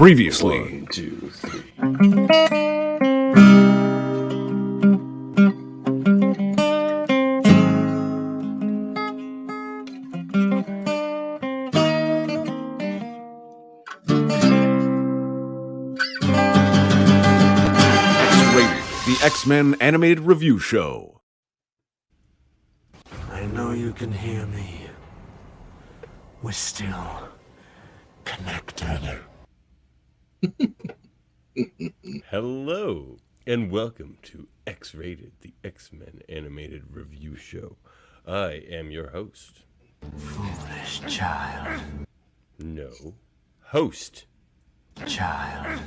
Previously. 1, 2, 3. X-Rated, the X-Men Animated Review Show. I know you can hear me. We're still connected. Hello, and welcome to X-Rated, the X-Men Animated Review Show. I am your host. Foolish child. No. Host. Child.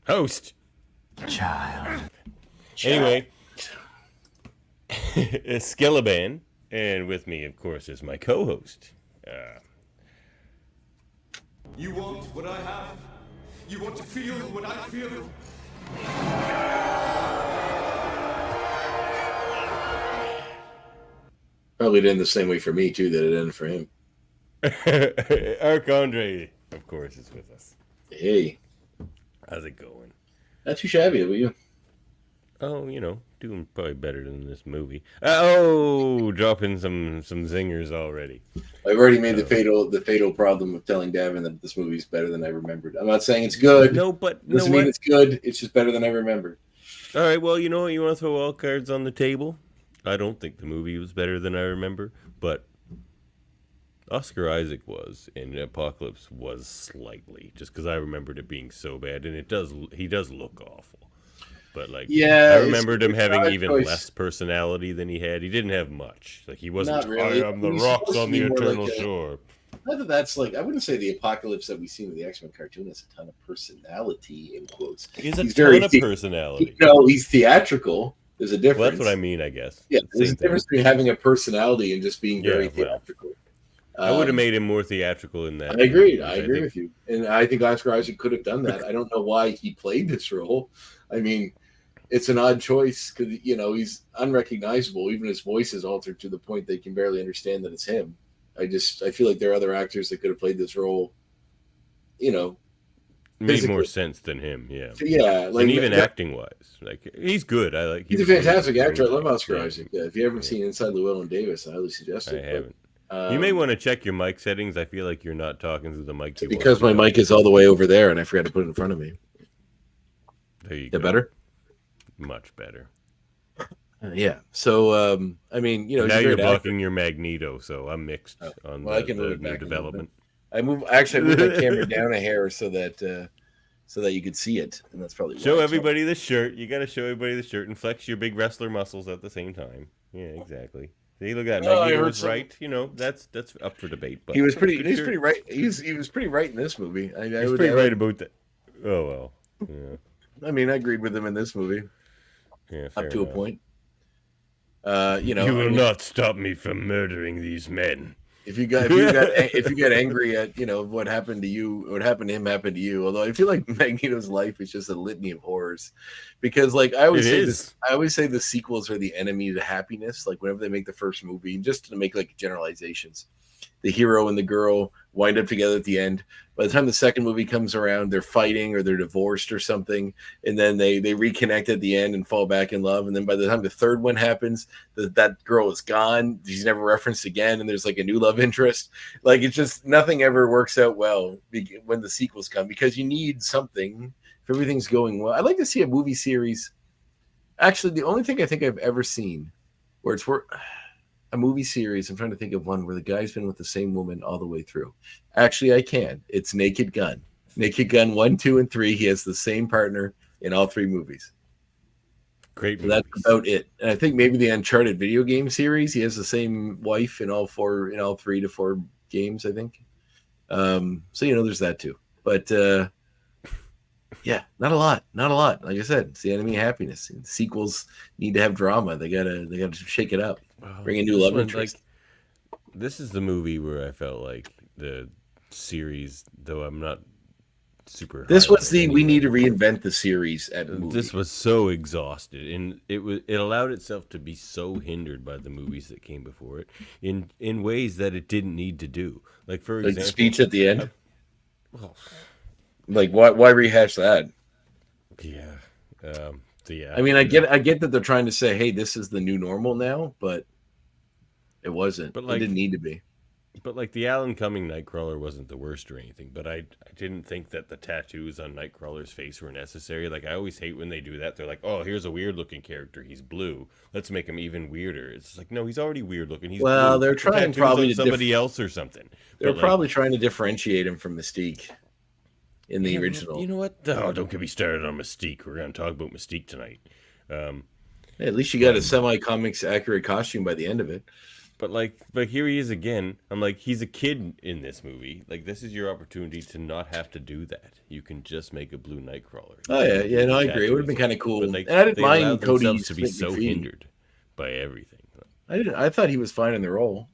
Host. Child. Anyway. Skeleban. And with me, of course, is my co-host. You want what I have? You want to feel what I feel? Probably did end the same way for me, too, that it ended for him. Arc-Andre, of course, is with us. Hey. How's it going? Not too shabby, will you? Oh, you know, doing probably better than this movie. Oh, dropping some zingers already. I've already made the fatal problem of telling Davin that this movie's better than I remembered. I'm not saying it's good. No, but doesn't mean it's good. It's just better than I remembered. All right, well, you know what? You want to throw all cards on the table? I don't think the movie was better than I remember, but Oscar Isaac was, and Apocalypse was slightly, just because I remembered it being so bad, and he does look awful. But yeah, I remembered him having even less personality than he had. He didn't have much. Like he wasn't. Not really. I am the rocks on the eternal shore. Not that that's I wouldn't say the Apocalypse that we see in the X-Men cartoon has a ton of personality in quotes. He's a ton of personality. No, he's theatrical. There's a difference. Well, that's what I mean, I guess. Yeah, there's a difference between having a personality and just being very theatrical. I would have made him more theatrical in that. I agree. I agree with you. And I think Oscar Isaac could have done that. I don't know why he played this role. I mean, it's an odd choice because, you know, he's unrecognizable. Even his voice is altered to the point they can barely understand that it's him. I feel like there are other actors that could have played this role, you know. Made more sense than him, yeah. Yeah. And even acting-wise. He's good. He's a fantastic actor. I love Oscar Isaac. Yeah, if you haven't seen Inside Llewellyn Davis, I highly suggest it. I haven't. You may want to check your mic settings. I feel like you're not talking through the mic. Because my mic is all the way over there, and I forgot to put it in front of me. There you go. Better? Much better. Yeah. So, I mean, you know, now you're blocking your Magneto, so I'm mixed on the new development. I moved my camera down a hair so that you could see it, and that's probably show everybody the shirt. You got to show everybody the shirt and flex your big wrestler muscles at the same time. Yeah, exactly. See, look at that. Magneto was right. You know, that's up for debate. But he was pretty right. He was pretty right in this movie. He's pretty right about that. Oh well. Yeah. I mean, I agreed with him in this movie. Yeah, up to a point. You will not stop me from murdering these men. If you got angry at, you know, what happened to you, what happened to him happened to you. Although I feel like Magneto's life is just a litany of horrors, because I always say the sequels are the enemy to happiness. Like whenever they make the first movie, just to make generalizations, the hero and the girl wind up together at the end. By the time the second movie comes around, they're fighting or they're divorced or something, and then they reconnect at the end and fall back in love. And then by the time the third one happens, that girl is gone. She's never referenced again, and there's a new love interest. It's just nothing ever works out well when the sequels come, because you need something if everything's going well. I'd like to see a movie series. Actually, the only thing I think I've ever seen where it's a movie series, I'm trying to think of one where the guy's been with the same woman all the way through. Actually, I can. It's Naked Gun. Naked Gun 1, 2, and 3. He has the same partner in all three movies. Great. That's about it. And I think maybe the Uncharted video game series, he has the same wife in all 3 to 4 games, I think. So, you know, there's that too. But yeah, not a lot. Like I said, it's the enemy of happiness. And sequels need to have drama. They gotta shake it up. Bring a new love interest. This is the movie where I felt like the series, though I'm not super. This was we need to reinvent the series at movie. This was so exhausted, and it allowed itself to be so hindered by the movies that came before it in ways that it didn't need to do. For example, the speech at the end. Well, Like, why rehash that? yeah. Yeah. I mean, I get that they're trying to say, hey, this is the new normal now, but it wasn't. But It like, didn't need to be. but like the Alan Cumming Nightcrawler wasn't the worst or anything. But I didn't think that the tattoos on Nightcrawler's face were necessary. Like I always hate when they do that. They're like, oh, here's a weird looking character. He's blue. Let's make him even weirder. It's like, no, he's already weird looking. He's Well, blue. they're Put the trying tattoos probably on to somebody else or something. They're But, probably trying to differentiate him from Mystique in the yeah, original. You know what? Oh, don't get me started on Mystique. We're going to talk about Mystique tonight. Hey, at least you got a semi-comics accurate costume by the end of it. But here he is again. I'm like, he's a kid in this movie. Like, this is your opportunity to not have to do that. You can just make a blue Nightcrawler. Oh yeah, no, I agree. It would have been kind of cool. But And I didn't they allowed mind Cody's themselves to be so feet. hindered by everything. I thought he was fine in the role.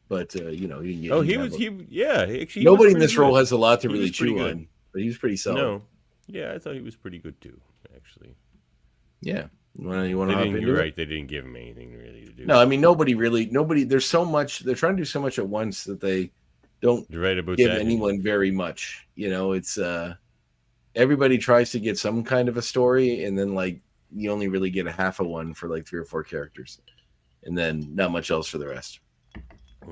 But you know, he Actually, nobody he in was this pretty role good. has a lot to He really was pretty chew good. on, but he was pretty solid. No, yeah, I thought he was pretty good too. Actually, Yeah, you want to hop into you're it? right. They didn't give him anything really to do. No, I mean nobody. There's so much. They're trying to do so much at once that they don't You're right about give that. anyone very much. You know, it's everybody tries to get some kind of a story, and then like you only really get a half of one for like 3 or 4 characters, and then not much else for the rest.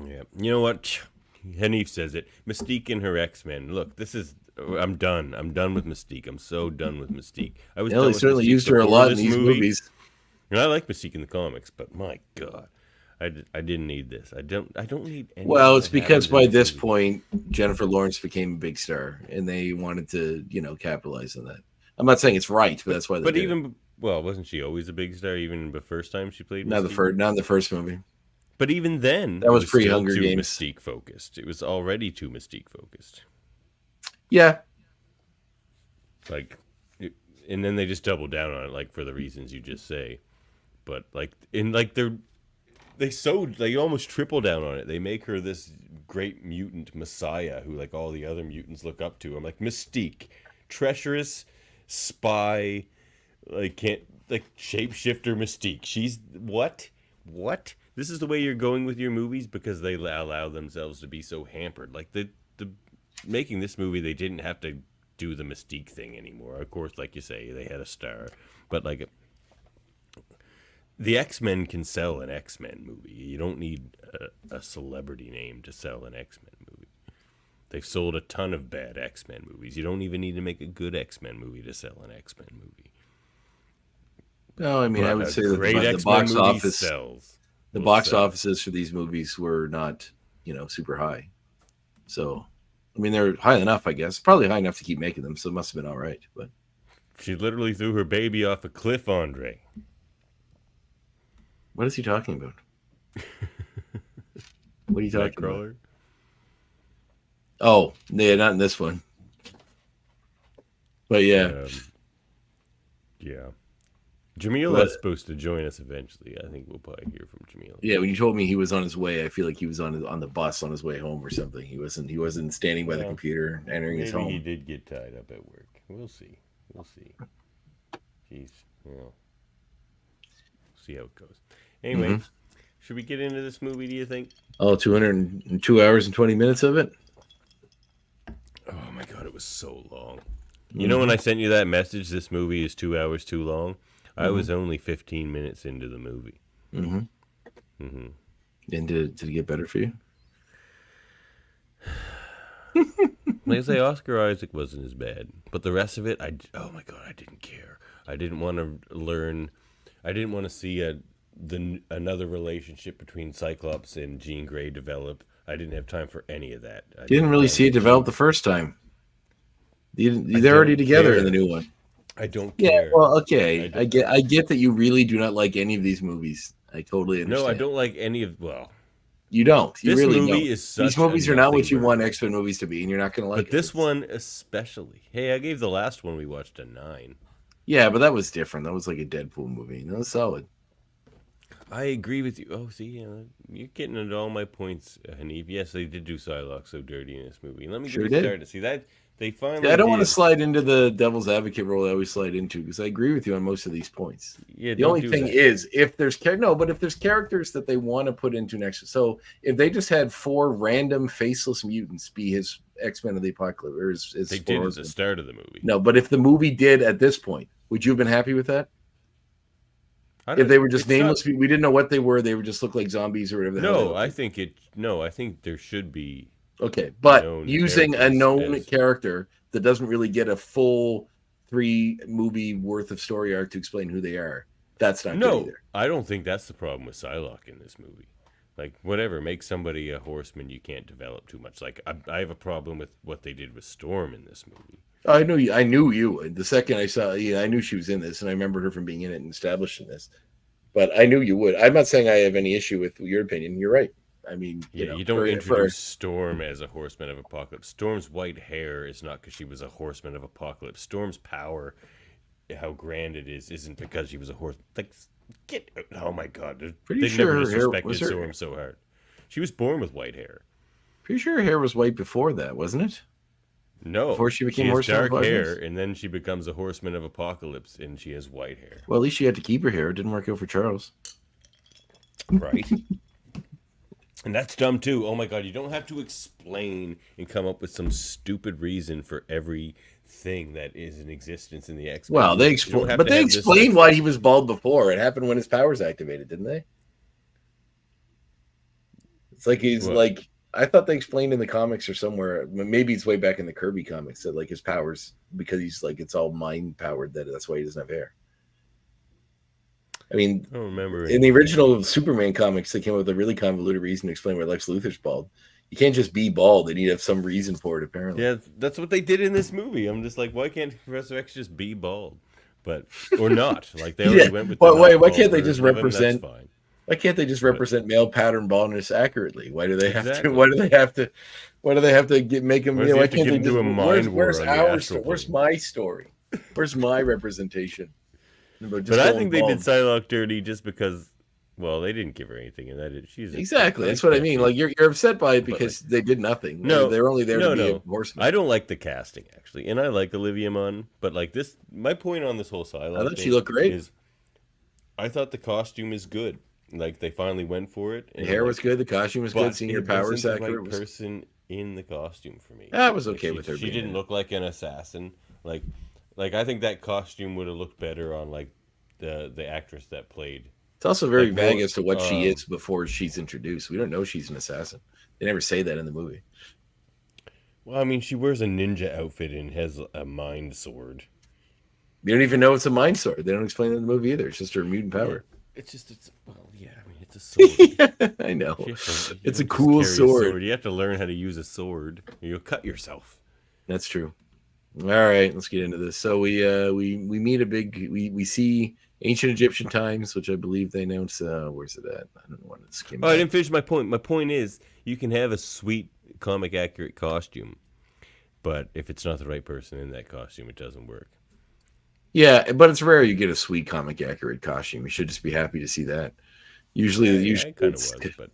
Yeah, you know what? Hanif says it. Mystique and her X-Men. Look, this is. I'm done. I'm done with Mystique. I'm so done with Mystique. I was. They done with certainly Mystique used her a before lot in this these movie. movies. And I like Mystique in the comics, but my God, I didn't need this. I don't need. Anything Well, it's that because happens by in this movie. point, Jennifer Lawrence became a big star, and they wanted to, capitalize on that. I'm not saying it's right, but that's why. But even wasn't she always a big star? Even the first time she played not Mystique? not in the first movie. But even then, That was it still pre-Hunger too Games. Mystique focused. It was already too Mystique focused. Yeah, And then they just double down on it, like for the reasons you just say. But they almost triple down on it. They make her this great mutant messiah who like all the other mutants look up to. I'm like Mystique, treacherous spy, shapeshifter Mystique. She's what? This is the way you're going with your movies because they allow themselves to be so hampered. Like the making this movie, they didn't have to do the Mystique thing anymore. Of course, like you say, they had a star, but like the X-Men can sell an X-Men movie. You don't need a celebrity name to sell an X-Men movie. They've sold a ton of bad X-Men movies. You don't even need to make a good X-Men movie to sell an X-Men movie. no, I mean, But I would a say that great the X-Men box movie office, sells. the Will box sell. offices for these movies were not, super high. So, I mean, they're high enough, I guess. Probably high enough to keep making them, so it must have been all right. But She literally threw her baby off a cliff, Andre. what is he talking about? What are you talking about? Nightcrawler. Oh, yeah, not in this one. But yeah, Yeah. Jameela But- is supposed to join us eventually. I think we'll probably hear from Jameela. yeah. When you told me he was on his way, I feel like he was on the bus on his way home or something. He wasn't standing by the Well, computer entering his Maybe he home. did get tied up at work. We'll see. Jeez. Well, see how it goes. Anyway, Mm-hmm. should we get into this movie, do you think? Oh, 202 hours and 20 minutes of it. Oh my God, it was so long. You know when I sent you that message, this movie is 2 hours too long? I was only 15 minutes into the movie. And did it get better for you? Like I say, Oscar Isaac wasn't as bad, but the rest of it, oh my God, I didn't care. I didn't want to learn. I didn't want to see another relationship between Cyclops and Jean Grey develop. I didn't have time for any of that. I Didn't really see it develop the first time. They're already together care. in the new one. I don't Yeah, care. well, okay. I I get that you really do not like any of these movies. I totally understand. No, I don't like any of. Well, You don't. You this really movie don't. is such These movies are not what you nothing want burger. X-Men movies to be, and you're not going to like But this one especially. Hey, I gave the last one we watched a 9. Yeah, but that was different. That was like a Deadpool movie. That was solid. I agree with you. Oh, see, you're getting into all my points, Hanif. Yes, they did do Psylocke so dirty in this movie. Let me Sure get did. started. See that they finally. Yeah, I don't want to did. slide into the devil's advocate role I always slide into because I agree with you on most of these points. Yeah, The don't only do thing that. is, if there's but if there's characters that they want to put into next, so if they just had 4 random faceless mutants be his X-Men of the Apocalypse, or his They Four did at the Horsemen. start of the movie. No, but if the movie did at this point, would you have been happy with that? If they were just nameless, we didn't know what they were. They would just look like zombies or whatever. I think there should be. Okay, but known using a characters known as- character that doesn't really get a full 3 movie worth of story arc to explain who they are, that's not good either. I don't think that's the problem with Psylocke in this movie. Like, whatever, make somebody a horseman you can't develop too much. Like, I have a problem with what they did with Storm in this movie. I knew you. The second I saw, I knew she was in this, and I remembered her from being in it and established in this. But I knew you would. I'm not saying I have any issue with your opinion. You're right. I mean, you don't introduce Storm as a horseman of Apocalypse. Storm's white hair is not because she was a horseman of Apocalypse. Storm's power, how grand it is, isn't because she was a horse. Like, oh my God, they never disrespected Storm so hard. She was born with white hair. Pretty sure her hair was white before that, wasn't it? No, before she became horseman dark hair, and then she becomes a horseman of Apocalypse, and she has white hair. Well, at least she had to keep her hair. It didn't work out for Charles, right? And that's dumb too. Oh my God, you don't have to explain and come up with some stupid reason for everything that is in existence in the X-Men. Well, they explained, but they explained why he was bald before. It happened when his powers activated, didn't they? It's like he's like. I thought they explained in the comics or somewhere. Maybe it's way back in the Kirby comics that like his powers, because he's like it's all mind powered. That's why he doesn't have hair. I mean, I don't remember in the original Superman comics, they came up with a really convoluted reason to explain why Lex Luthor's bald. You can't just be bald; they need to have some reason for it. Apparently, yeah, that's what they did in this movie. I'm just like, why can't Professor X just be bald, or not? Like they already went with. Why can't they just represent? Why can't they just represent male pattern baldness accurately? Why do they have to? Why do they have to? Why do they have to make them? Why can't they just? Where's my story? Where's my representation? But I think they did Psylocke dirty just because. Well, they didn't give her anything, and exactly. That's what I mean. Like you're upset by it because they did nothing. No, they're only there to be a horseman. I don't like the casting actually, and I like Olivia Munn, but like this, my point on this whole Psylocke. I thought she looked great. I thought the costume is good. Like they finally went for it. The hair was good. The costume was good. Seeing her powers accurate. Right person in the costume for me. I was okay with her. She didn't look like an assassin. Like I think that costume would have looked better on like the actress that played. It's also very vague as to what she is before she's introduced. We don't know she's an assassin. They never say that in the movie. Well, I mean, she wears a ninja outfit and has a mind sword. You don't even know it's a mind sword. They don't explain it in the movie either. It's just her mutant power. Yeah. I mean, it's a sword. I know. It's a cool sword. You have to learn how to use a sword, or you'll cut yourself. That's true. All right, let's get into this. So we meet we see ancient Egyptian times, which I believe they announced. Where's it at? I don't want to skim. I didn't finish my point. My point is, you can have a sweet comic accurate costume, but if it's not the right person in that costume, it doesn't work. Yeah, but it's rare you get a sweet comic accurate costume. You should just be happy to see that. Usually it kind of was, but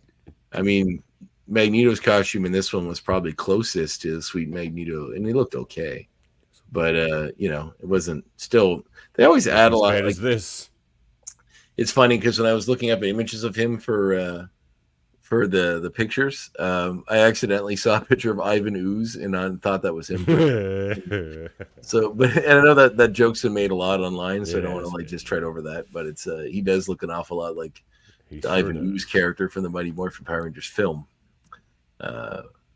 I mean, Magneto's costume in this one was probably closest to the sweet Magneto, and he looked okay. But it wasn't. Still, they always add a lot. Like this, it's funny because when I was looking up images of him for the pictures, I accidentally saw a picture of Ivan Ooze and I thought that was him. So, and I know that joke's been made a lot online, so I don't want to just tread over that. But it's he does look an awful lot like the Ivan Ooze character from the Mighty Morphin Power Rangers film.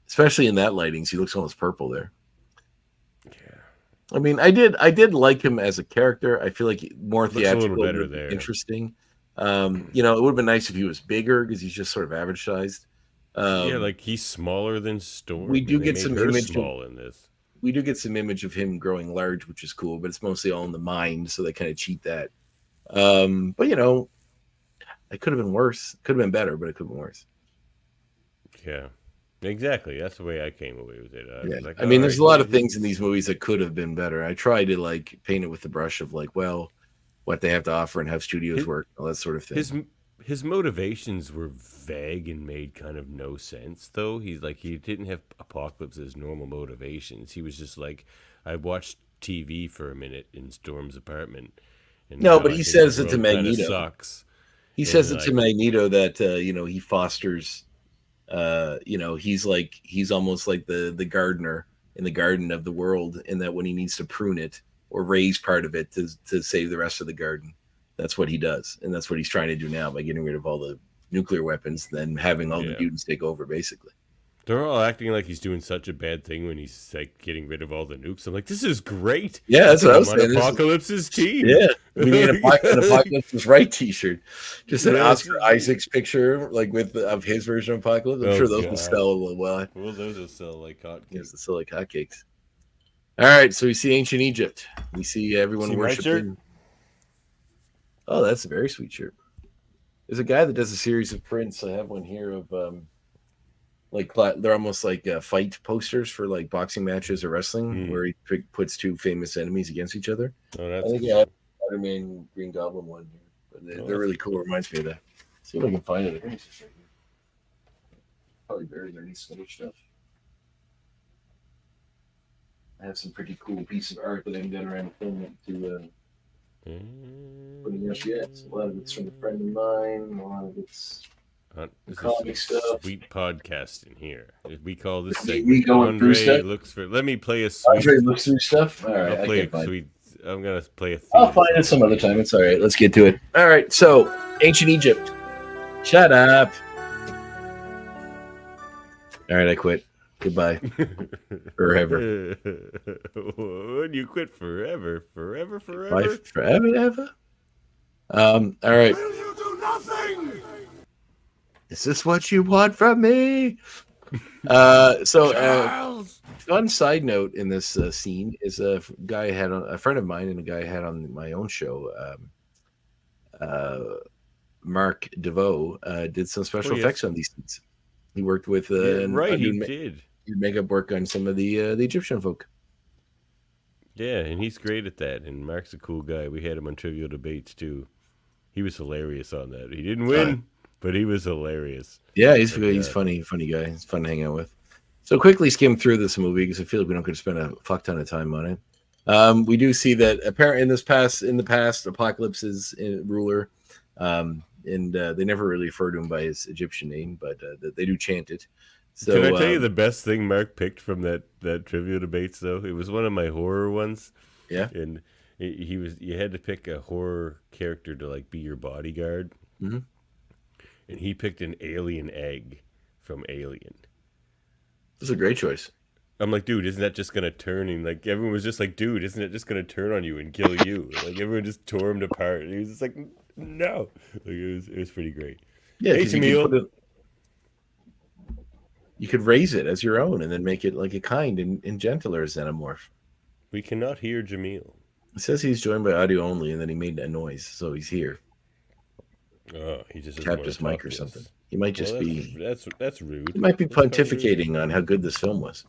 Especially in that lighting, he looks almost purple there. I mean, I did like him as a character. I feel like more theatrical, better there. Interesting. It would have been nice if he was bigger because he's just sort of average sized. Like he's smaller than Storm. We do get some image in this. We do get some image of him growing large, which is cool, but it's mostly all in the mind, so they kind of cheat that. But it could have been worse. Could have been better, but it could have been worse. Yeah. Exactly. That's the way I came away with it. I mean, there's a lot of things in these movies that could have been better. I try to paint it with the brush of what they have to offer and how studios work, all that sort of thing. His motivations were vague and made kind of no sense, though. He didn't have Apocalypse's normal motivations. He was just like, I watched TV for a minute in Storm's apartment. And but he says it to Magneto. Sucks. He says it to Magneto that he fosters He's almost like the gardener in the garden of the world, in that when he needs to prune it or raise part of it to save the rest of the garden, that's what he does, and that's what he's trying to do now by getting rid of all the nuclear weapons, then having all the mutants take over, basically. They're all acting like he's doing such a bad thing when he's like getting rid of all the nukes. I'm like, this is great. Yeah, that's what I was saying. Apocalypse's team. Yeah, we need an Apocalypse is right T-shirt. Just an Oscar Isaac's picture, like of his version of Apocalypse. I'm sure those will sell well. Well, those will sell like hotcakes. Yes, they'll sell like hotcakes. All right, so we see ancient Egypt. We see everyone worshiping. Oh, that's a very sweet shirt. There's a guy that does a series of prints. I have one here of they're almost like fight posters for like boxing matches or wrestling, where he puts two famous enemies against each other. Oh, that's I think I have Spider-Man Green Goblin one here, but they're really cool. It reminds me of that. Let's see if I can find it. I think it's just right here. Probably buried underneath some other stuff. I have some pretty cool piece of art that I haven't done around the film to putting up yet. A lot of it's from a friend of mine. A lot of it's comic stuff. Sweet podcast in here. We call this segment. We going through stuff. Looks for. Let me play a sweet. Andre looks through stuff. All right, I'll play a sweet. I'm gonna play a. I'll find it some other time. It's all right. Let's get to it. All right. So, ancient Egypt. Shut up. All right, I quit. Goodbye. Forever. When you quit forever. Life forever, ever. All right. Will you do nothing? Is this what you want from me? Fun side note in this scene is a guy had a friend of mine and a guy I had on my own show. Mark DeVoe did some special effects on these scenes. He worked with he did makeup work on some of the Egyptian folk. Yeah, and he's great at that. And Mark's a cool guy. We had him on Trivial Debates too. He was hilarious on that. He didn't win, but he was hilarious. Yeah, he's funny guy. He's fun to hang out with. So quickly skim through this movie because I feel like we don't get to spend a fuck ton of time on it. We do see that apparently in the past, Apocalypse is ruler, and they never really refer to him by his Egyptian name, but they do chant it. So, can I tell you the best thing Mark picked from that Trivia Debates though? It was one of my horror ones. Yeah, and you had to pick a horror character to like be your bodyguard, and he picked an alien egg from Alien. That's a great choice. I'm like, dude, isn't that just gonna turn? And like everyone was just like, dude, isn't it just gonna turn on you and kill you? Like everyone just tore him apart. And he was just like, no. Like it was pretty great. Yeah, hey, Jaemeel, you could raise it as your own and then make it like a kind and gentler xenomorph. We cannot hear Jaemeel. It says he's joined by audio only, and then he made a noise, so he's here. Oh, he just tapped his mic or something. He might just be. That's rude. He might be pontificating on how good this film was.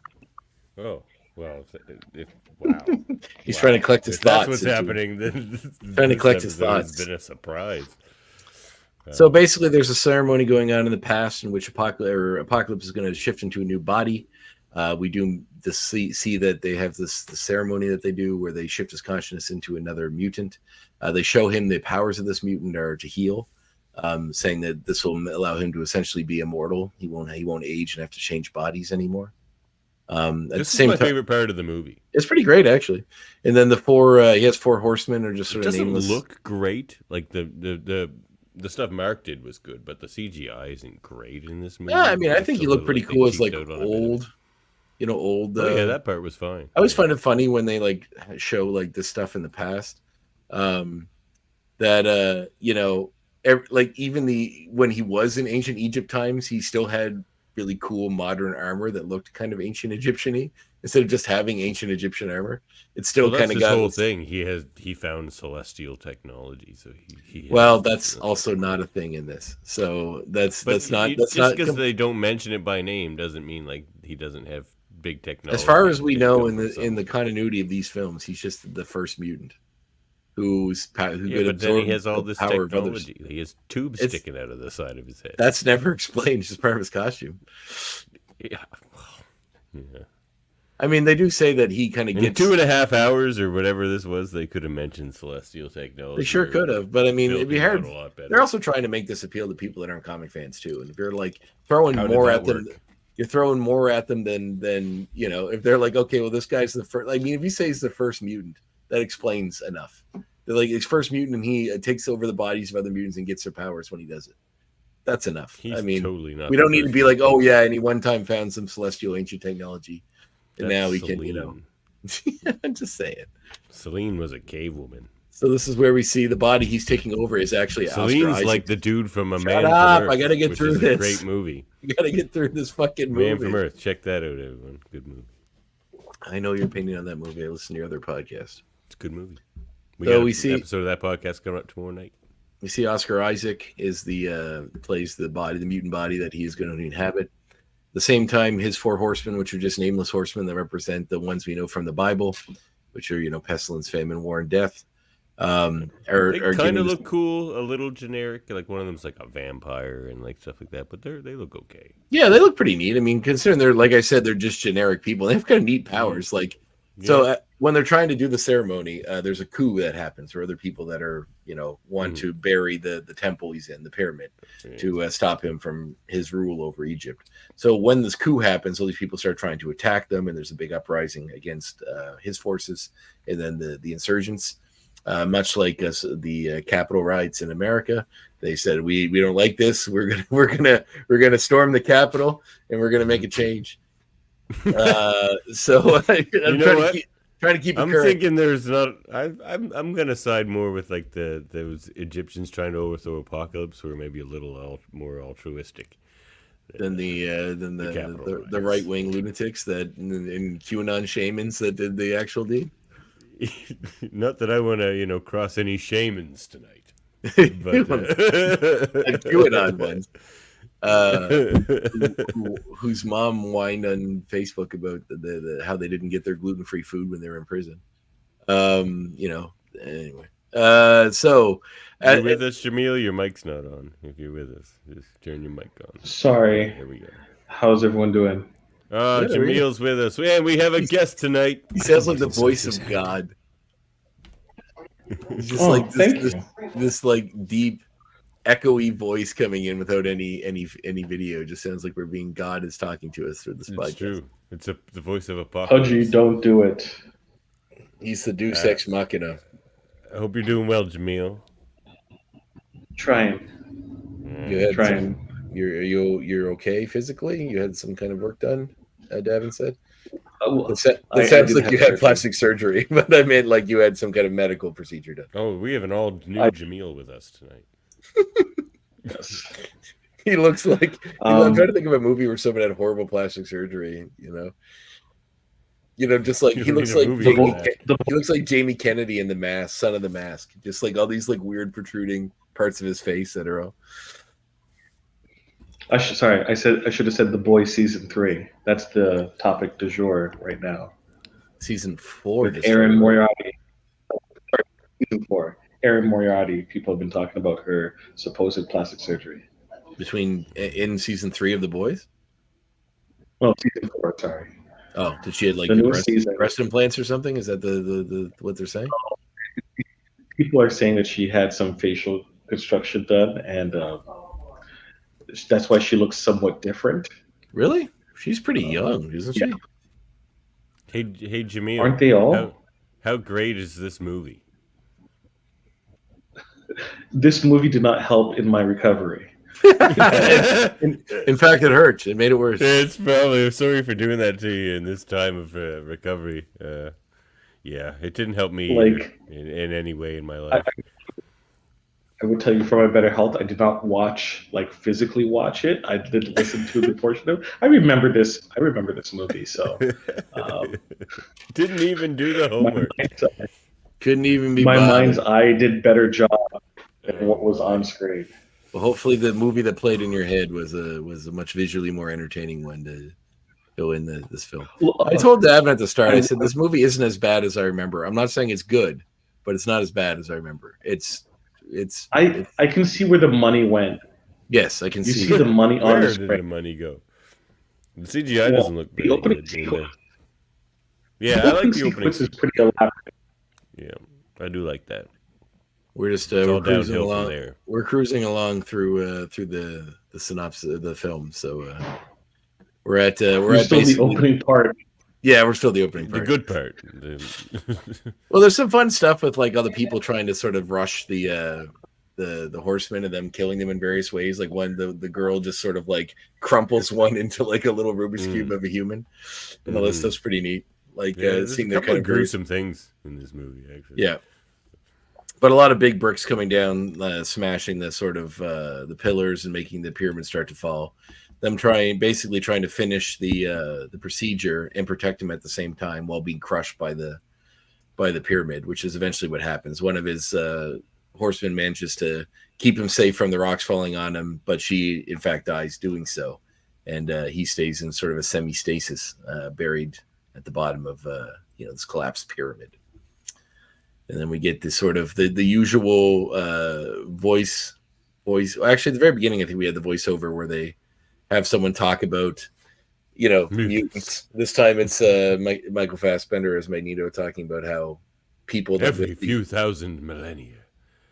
Oh well, wow. He's trying to collect his thoughts. That's what's happening. Trying to collect his thoughts. It's been a surprise. So basically, there's a ceremony going on in the past in which Apocalypse is going to shift into a new body. We do see that they have the ceremony that they do where they shift his consciousness into another mutant. They show him the powers of this mutant are to heal, saying that this will allow him to essentially be immortal. He won't age and have to change bodies anymore. This is my favorite part of the movie. It's pretty great, actually. And then he has 4 horsemen are just sort of nameless. It doesn't look great. Like the stuff Mark did was good, but the CGI isn't great in this movie. Yeah, I mean, I think he looked pretty cool as like old. Old. Oh, yeah, that part was fine. I always find it funny when they like show like this stuff in the past. When he was in ancient Egypt times, he still had really cool modern armor that looked kind of ancient Egyptian-y instead of just having ancient Egyptian armor. It's still kind of got his whole thing. He found celestial technology, so he that's also not a thing in this. So that's not just because they don't mention it by name doesn't mean like he doesn't have big technology. As far as we know in the continuity of these films, he's just the first mutant who could absorb. Then he has all this power technology. He has tubes sticking out of the side of his head. That's never explained. It's just part of his costume. Yeah. I mean, they do say that he kind of In gets 2.5 hours or whatever this was, they could have mentioned celestial technology. They sure could have, but I mean, it'd be hard. A lot better. They're also trying to make this appeal to people that aren't comic fans too. And if you're like throwing How did more that at them, work? you're throwing more at them than you know. If they're like, okay, well, this guy's the first. I mean, if you say he's the first mutant, that explains enough. They're like, he's first mutant, and he takes over the bodies of other mutants and gets their powers when he does it. That's enough. He's I mean, totally not. we don't need to be like, oh yeah, and he one time found some celestial ancient technology, and now he can, you know. I'm just saying. Selene was a cave woman. So this is where we see the body he's taking over is actually Selene's Oscar like the dude from A Shut Man up, from Earth. I gotta get which through is this. A great movie. You gotta get through this fucking movie. Man from Earth. Check that out, everyone. Good movie. I know your opinion on that movie. I listen to your other podcast. It's a good movie. We see an episode of that podcast coming up tomorrow night. We see Oscar Isaac is the plays the body, the mutant body that he is going to inhabit. The same time, his 4 horsemen, which are just nameless horsemen that represent the ones we know from the Bible, which are, you know, pestilence, famine, war, and death. They kind of look cool, a little generic. Like one of them's like a vampire and like stuff like that, but they look okay. Yeah, they look pretty neat. I mean, considering they're, like I said, they're just generic people. They have kind of neat powers. Like, so when they're trying to do the ceremony, there's a coup that happens where other people that are, you know, want to bury the temple he's in, the pyramid, to stop him from his rule over Egypt. So when this coup happens, all these people start trying to attack them, and there's a big uprising against his forces, and then the insurgents. Much like the Capitol riots in America, they said we don't like this. We're gonna storm the Capitol, and we're gonna make a change. So I'm trying to keep. I'm thinking there's not. I'm gonna side more with like those Egyptians trying to overthrow Apocalypse, who are maybe a little more altruistic than the right wing lunatics that in QAnon shamans that did the actual deed. Not that I want to, cross any shamans tonight, but QAnon ones. Whose mom whined on Facebook about the how they didn't get their gluten-free food when they were in prison. Anyway. So you're with us, Jaemeel? Your mic's not on. If you're with us, just turn your mic on. Sorry. There we go. How's everyone doing? Jameel's with us. Man, we have a guest tonight. He sounds like the voice of God. It's just like this like deep, echoey voice coming in without any video. It just sounds like we're being God is talking to us through this podcast. It's true. It's the voice of Apocalypse. Pudgy, don't do it. He's the Deus Ex Machina. I hope you're doing well, Jaemeel. Trying. You're okay physically? You had some kind of work done, Davin said? It sounds like you had plastic surgery, but I meant like you had some kind of medical procedure done. Oh, we have an all-new Jaemeel with us tonight. Yes. He looks like... I'm trying to think of a movie where someone had horrible plastic surgery, just like he looks like he looks like Jamie Kennedy in The Mask, Son of the Mask. Just like all these like weird protruding parts of his face that are all... I should have said The Boys season 3. That's the topic du jour right now. Season 4. With Erin Moriarty. Season 4. Erin Moriarty. People have been talking about her supposed plastic surgery. In season 3 of The Boys? Well, season 4. Sorry. Oh, did she have like breast implants or something? Is that the what they're saying? People are saying that she had some facial construction done, and that's why she looks somewhat different. Really? She's pretty young, isn't she? Hey, Jaemeel. Aren't they all? How great is this movie? This movie did not help in my recovery. In fact, it hurts. It made it worse. It's probably... Sorry for doing that to you in this time of recovery. Yeah, it didn't help me in any way in my life. I would tell you for my better health, I did not physically watch it. I did listen to the portion of it. I remember this movie, so didn't even do the homework. Couldn't even be my bothered. mind's eye did better job than what was on screen. Well, hopefully the movie that played in your head was a much visually more entertaining one to go in this film. I told Davin at the start, I said this movie isn't as bad as I remember. I'm not saying it's good, but it's not as bad as I remember. I can see where the money went. Yes, I can see. You see the money on the Where screen. did the money go? The CGI doesn't look very good. Yeah, I like the opening sequence is pretty elaborate. Yeah, I do like that. We're just It's all we're cruising downhill from along. there. We're cruising along through the synopsis of the film. So we're at Still the basically opening part. yeah, we're still the opening The part. good part. Well, there's some fun stuff with like all the people trying to sort of rush the horsemen and them killing them in various ways. Like the girl just sort of like crumples one into like a little Rubik's cube of a human, and all that stuff's pretty neat. Like there's seeing a their couple kind of gruesome things in this movie, actually. yeah. But a lot of big bricks coming down, smashing the sort of the pillars and making the pyramid start to fall. Them basically trying to finish the procedure and protect him at the same time while being crushed by the pyramid, which is eventually what happens. One of his horsemen manages to keep him safe from the rocks falling on him, but she in fact dies doing so, and he stays in sort of a semi-stasis, buried at the bottom of this collapsed pyramid. And then we get this sort of the usual voice. Actually, at the very beginning, I think we had the voiceover where they have someone talk about, mutants. This time it's Michael Fassbender as Magneto talking about how people every few thousand millennia,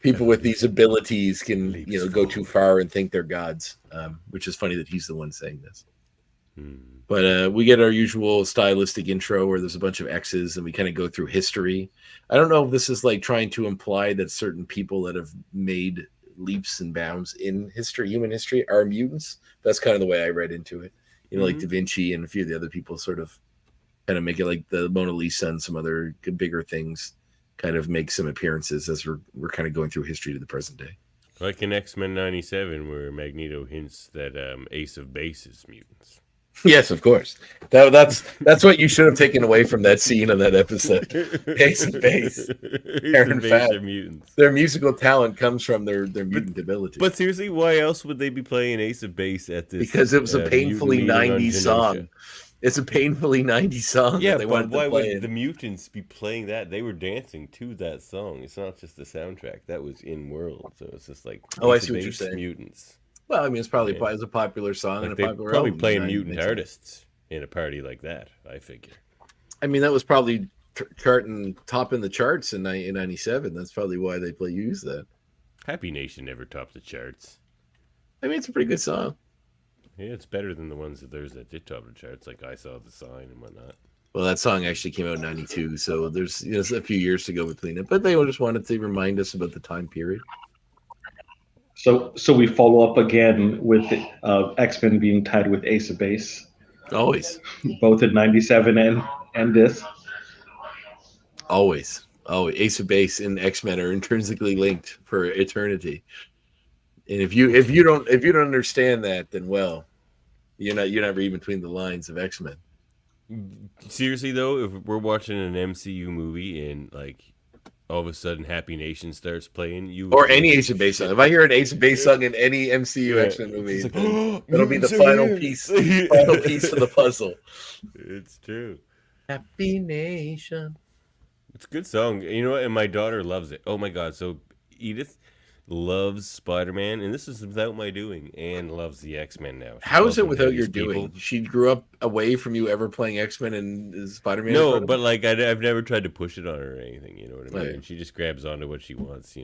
people with these abilities can go too far and think they're gods, which is funny that he's the one saying this. But we get our usual stylistic intro where there's a bunch of X's and we kind of go through history. I don't know if this is like trying to imply that certain people that have made leaps and bounds in history, human history, are mutants. That's kind of the way I read into it. Like Da Vinci and a few of the other people sort of kind of make it like the Mona Lisa and some other bigger things kind of make some appearances as we're kind of going through history to the present day. Like in X-Men 97 where Magneto hints that Ace of Base is mutants. Yes, of course. That's what you should have taken away from that scene of that episode. Ace of Base. Aaron Fat. Mutants. Their musical talent comes from their mutant ability. But seriously, why else would they be playing Ace of Base at this? Because it was a painfully 90s song. It's a painfully 90s song. Yeah, but why would the mutants be playing that? They were dancing to that song. It's not just the soundtrack. That was in world. So it's just like, I see what you're saying. Mutants. Well, I mean, it's probably it's a popular song like and a popular probably album. Playing mutant artists in a party like that, I figure. I mean, that was probably top in the charts in 97. That's probably why they use that. Happy Nation never topped the charts. I mean, it's a pretty good song. Yeah, it's better than the ones that did top the charts, like I Saw the Sign and whatnot. Well, that song actually came out in 92, so there's a few years to go between it. But they just wanted to remind us about the time period. So we follow up again with X-Men being tied with Ace of Base. Always. Both in 97 and this. Always. Ace of Base and X-Men are intrinsically linked for eternity. And if you don't understand that, then well, you're not reading between the lines of X-Men. Seriously though, if we're watching an MCU movie and like all of a sudden Happy Nation starts playing, or any Ace of Base song. If I hear an Ace of Base song in any MCU X-Men movie, like, that'll be the final piece of the puzzle. It's true. Happy Nation. It's a good song. You know what? And my daughter loves it. Oh my god. So Edith loves Spider-Man, and this is without my doing, and loves the X-Men now. How is it without your doing? She grew up away from you ever playing X-Men and Spider-Man? No, but like I've never tried to push it on her or anything, you know what I mean? Right. She just grabs onto what she wants,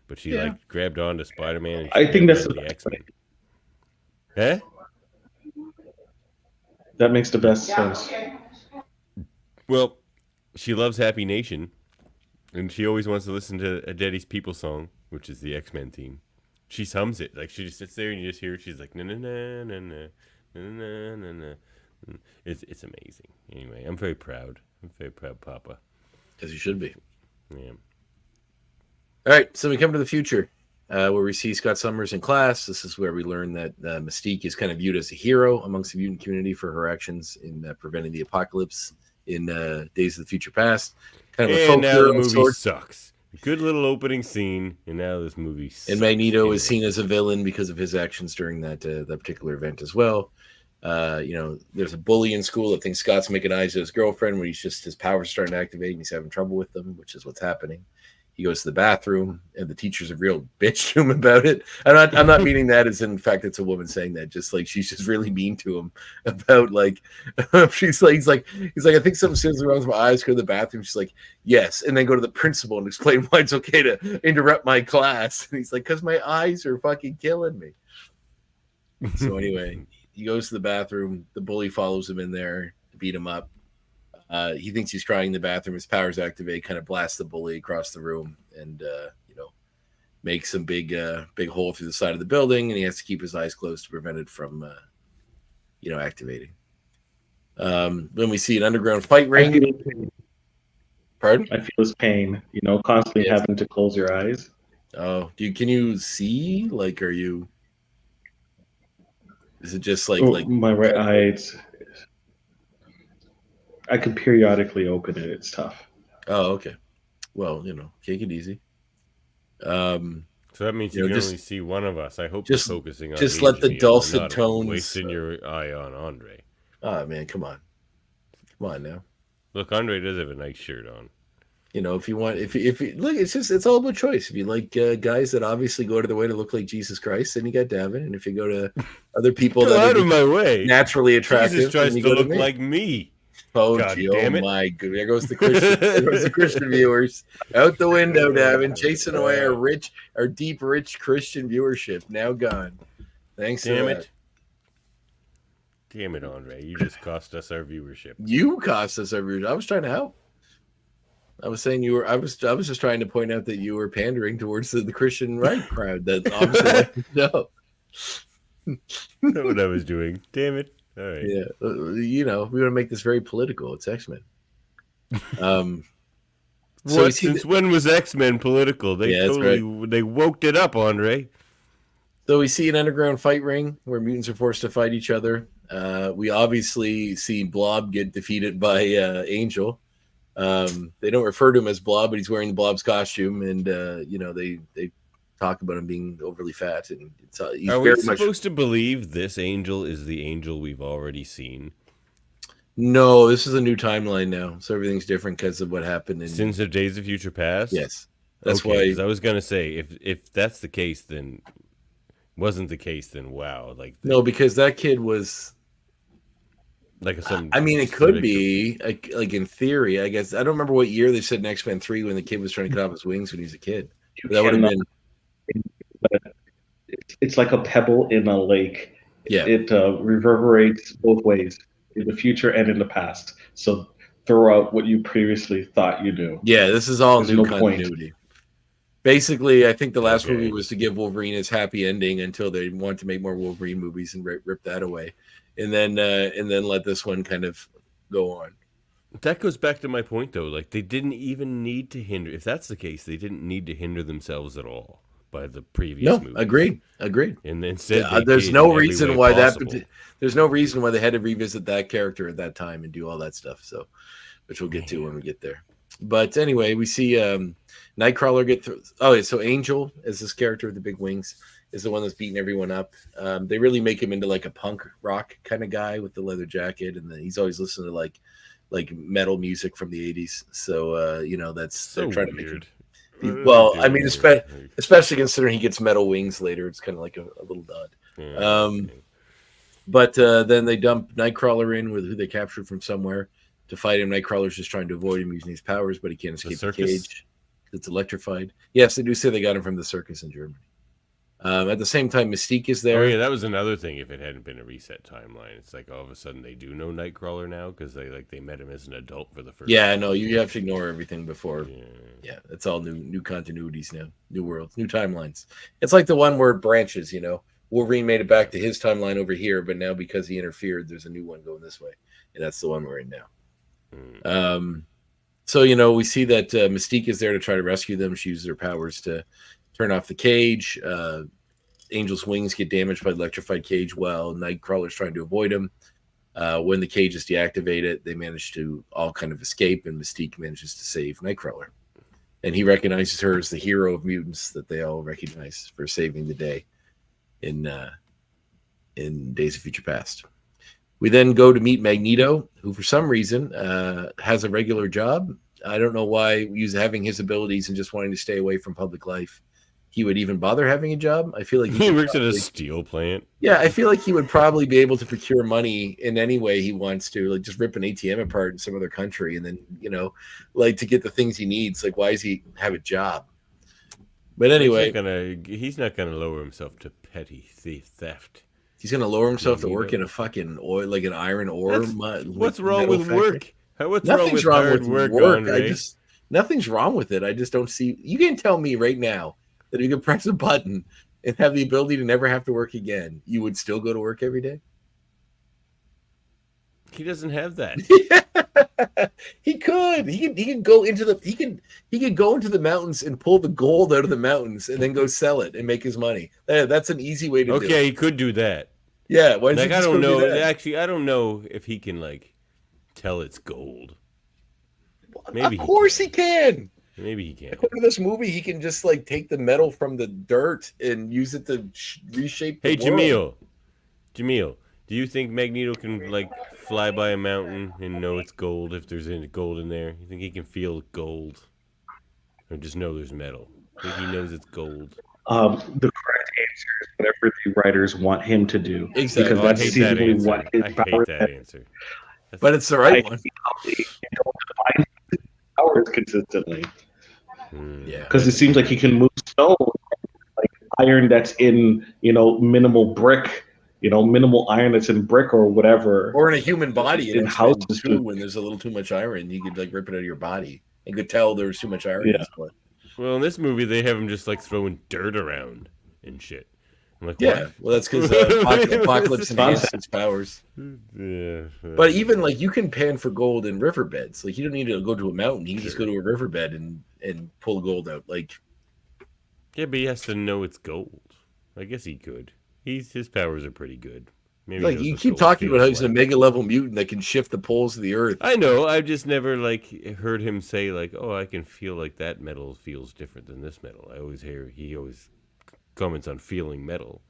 but she like grabbed onto Spider-Man and I think that's the X-Men. Eh? That makes the best sense. Well, she loves Happy Nation, and she always wants to listen to a Daddy's People song, which is the X-Men theme. She hums it. Like, she just sits there and you just hear it. She's like, na na na na na na na na. It's amazing. Anyway, I'm very proud. I'm very proud, Papa. As you should be. Yeah. All right, so we come to the future, where we see Scott Summers in class. This is where we learn that Mystique is kind of viewed as a hero amongst the mutant community for her actions in preventing the apocalypse in Days of the Future Past. Kind of a folk now hero the of movie sorts. sucks. Good little opening scene, and now this movie sucks. And Magneto is seen as a villain because of his actions during that particular event as well. There's a bully in school that thinks Scott's making eyes at his girlfriend when his powers starting to activate and he's having trouble with them, which is what's happening. He goes to the bathroom, and the teacher's a real bitch to him about it. I'm not meaning that as in fact it's a woman saying that. Just like she's just really mean to him about like he's like I think something seriously wrong with my eyes. Go to the bathroom. She's like yes, and then go to the principal and explain why it's okay to interrupt my class. And he's like, because my eyes are fucking killing me. So anyway, he goes to the bathroom. The bully follows him in there to beat him up. He thinks he's crying in the bathroom. His powers activate, kind of blasts the bully across the room, and makes some big hole through the side of the building. And he has to keep his eyes closed to prevent it from, activating. Then we see an underground fight ring. Pardon? I feel his pain. Constantly having to close your eyes. Oh, can you see? Like, are you? Is it just like my right eye? I can periodically open it. It's tough. Oh, okay. Well, take it easy. So that means you can only see one of us. I hope just you're focusing on just let the dulcet tones wasting your eye on Andre. Oh man, come on now. Look, Andre does have a nice shirt on. If you want, if you look, it's all about choice. If you like guys that obviously go to the way to look like Jesus Christ, then you got Davin. And if you go to other people that that out of my way, naturally attractive, Jesus tries then you to go look to me. like me. Oh, God gee, damn it. My God. There goes the Christian. There goes the Christian viewers out the window, Davin, chasing away our deep, rich Christian viewership. Now gone. Thanks. Damn it. Damn it, Andre. You just cost us our viewership. You cost us our viewership. I was trying to help. I was saying I was just trying to point out that you were pandering towards the Christian right crowd that obviously no. That's what I was doing. Damn it. All right. Yeah, we want to make this very political. It's X-Men. Since when was X-Men political? They they woke it up, Andre. So we see an underground fight ring where mutants are forced to fight each other. We obviously see Blob get defeated by Angel. They don't refer to him as Blob, but he's wearing Blob's costume, and they talk about him being overly fat, and he's Are we supposed to believe this Angel is the Angel we've already seen? No, this is a new timeline now, so everything's different because of what happened since the Days of Future Past. Yes, that's why. Because I was gonna say if that's the case, then wasn't the case, then wow, no, because that kid was. I mean, it could be like in theory. I guess I don't remember what year they said in X-Men 3 when the kid was trying to cut off his wings when he was a kid. That would have been. It's like a pebble in a lake. Yeah, it reverberates both ways, in the future and in the past. So throw out what you previously thought you knew. Yeah, this is all new continuity. Basically, I think the last movie was to give Wolverine his happy ending until they want to make more Wolverine movies and rip that away. And then let this one kind of go on. That goes back to my point, though. Like, they didn't even need to hinder. If that's the case, they didn't need to hinder themselves at all by the previous movie. Agreed. And instead, there's no reason why there's no reason why they had to revisit that character at that time and do all that stuff. So, which we'll get to when we get there. But anyway, we see Nightcrawler get through. Oh, so Angel is this character with the big wings. Is the one that's beating everyone up. They really make him into like a punk rock kind of guy with the leather jacket, and then he's always listening to like metal music from the 80s. So that's so they're trying weird. To make him. Well, I mean, especially considering he gets metal wings later, it's kind of like a little dud. Yeah, but then they dump Nightcrawler in with who they captured from somewhere to fight him. Nightcrawler's just trying to avoid him using his powers, but he can't escape the cage. It's electrified. Yes, they do say they got him from the circus in Germany. At the same time, Mystique is there. Oh yeah, that was another thing. If it hadn't been a reset timeline, it's like all of a sudden they do know Nightcrawler now because they met him as an adult for the first. Yeah, no, you have to ignore everything before. Yeah, it's all new continuities now, new worlds, new timelines. It's like the one where it branches. Wolverine made it back to his timeline over here, but now because he interfered, there's a new one going this way, and that's the one we're in now. So we see that Mystique is there to try to rescue them. She uses her powers to turn off the cage. Angel's wings get damaged by the electrified cage while Nightcrawler's trying to avoid him. When the cage is deactivated, they manage to all kind of escape, and Mystique manages to save Nightcrawler. And he recognizes her as the hero of mutants that they all recognize for saving the day in Days of Future Past. We then go to meet Magneto, who for some reason has a regular job. I don't know why having his abilities and just wanting to stay away from public life, he would even bother having a job. I feel like he works at a steel plant. Yeah, I feel like he would probably be able to procure money in any way he wants to, like just rip an ATM apart in some other country, and then like to get the things he needs. Like, why does he have a job? But anyway, he's not gonna lower himself to petty theft. He's gonna lower himself to work in a fucking oil, like an iron ore. What's wrong with work? Nothing's wrong with work. Nothing's wrong with it. I just don't see. You can tell me right now that if you could press a button and have the ability to never have to work again, you would still go to work every day. He doesn't have that. He could. He could go into the mountains and pull the gold out of the mountains and then go sell it and make his money. That's an easy way to do it. Okay, he could do that. Yeah, why does I don't know. Actually, I don't know if he can tell it's gold. Maybe. Of course he can. Maybe he can. According to this movie, he can just take the metal from the dirt and use it to reshape the world. Jamil, do you think Magneto can fly by a mountain and know it's gold if there's any gold in there? You think he can feel gold, or just know there's metal? I think he knows it's gold. The correct answer is whatever the writers want him to do. Exactly. Because that's seemingly what his power is. I hate that answer. But it's the right one. Powers consistently. Yeah. Because it seems like he can move stone, like iron that's in minimal brick. Minimal iron that's in brick or whatever, or in a human body. In houses too, when there's a little too much iron, you could rip it out of your body. You could tell there was too much iron. Yeah. Well, in this movie, they have him just throwing dirt around and shit. I'm like, yeah, what? Well, that's because Apocalypse enhanced its powers. Yeah, but even you can pan for gold in riverbeds. You don't need to go to a mountain. You can just go to a riverbed and pull gold out. Yeah, but he has to know it's gold. I guess he could. His powers are pretty good. Maybe you keep talking about how he's a mega level mutant that can shift the poles of the earth. I know. I've just never heard him say oh, I can feel that metal feels different than this metal. I always hear he always comments on feeling metal.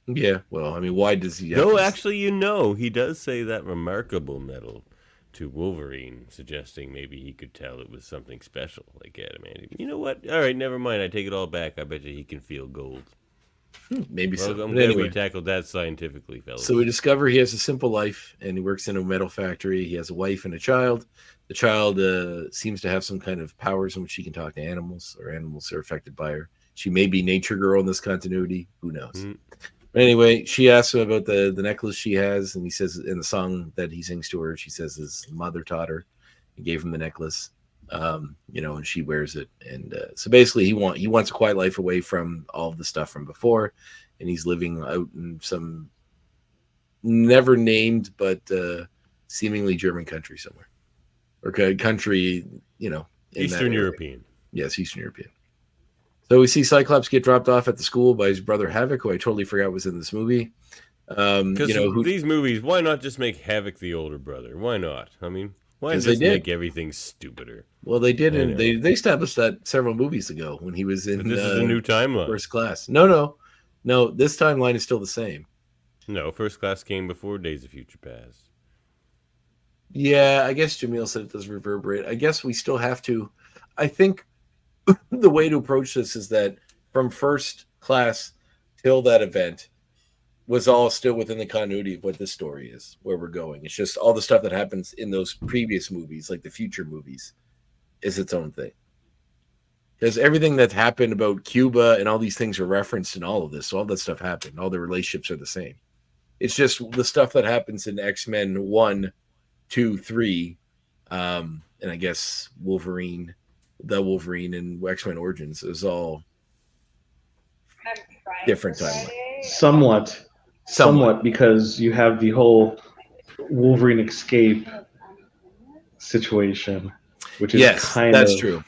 Yeah. Well, I mean, why does he? No, actually, he does say that remarkable metal to Wolverine, suggesting maybe he could tell it was something special like adamantium. You know what? All right, never mind. I take it all back. I bet you he can feel gold. Maybe so. I'm glad we tackled that scientifically, fellas. So we discover he has a simple life, and he works in a metal factory. He has a wife and a child. The child seems to have some kind of powers in which she can talk to animals, or animals are affected by her. She may be Nature Girl in this continuity. Who knows? But anyway, she asks him about the necklace she has, and he says in the song that he sings to her, she says his mother taught her. He gave him the necklace. And she wears it, and so basically he wants a quiet life away from all of the stuff from before, and he's living out in some never named but seemingly German country somewhere, or country, Eastern European. Yes, Eastern European. So we see Cyclops get dropped off at the school by his brother Havoc, who I totally forgot was in this movie. These movies, why not just make Havoc the older brother? Why not? I mean, why just make everything stupider? Well, they did, and they established that several movies ago when he was in. But this is a new timeline. First Class. No. This timeline is still the same. No, First Class came before Days of Future Past. Yeah, I guess Jamil said it does reverberate. I guess we still have to. I think the way to approach this is that from First Class till that event was all still within the continuity of what this story is, where we're going. It's just all the stuff that happens in those previous movies, like the future movies, is its own thing. Because everything that's happened about Cuba and all these things are referenced in all of this. So all that stuff happened. All the relationships are the same. It's just the stuff that happens in X-Men 1, 2, 3, and I guess Wolverine and X-Men Origins is all different timeline. Somewhat, because you have the whole Wolverine escape situation, which is that's true.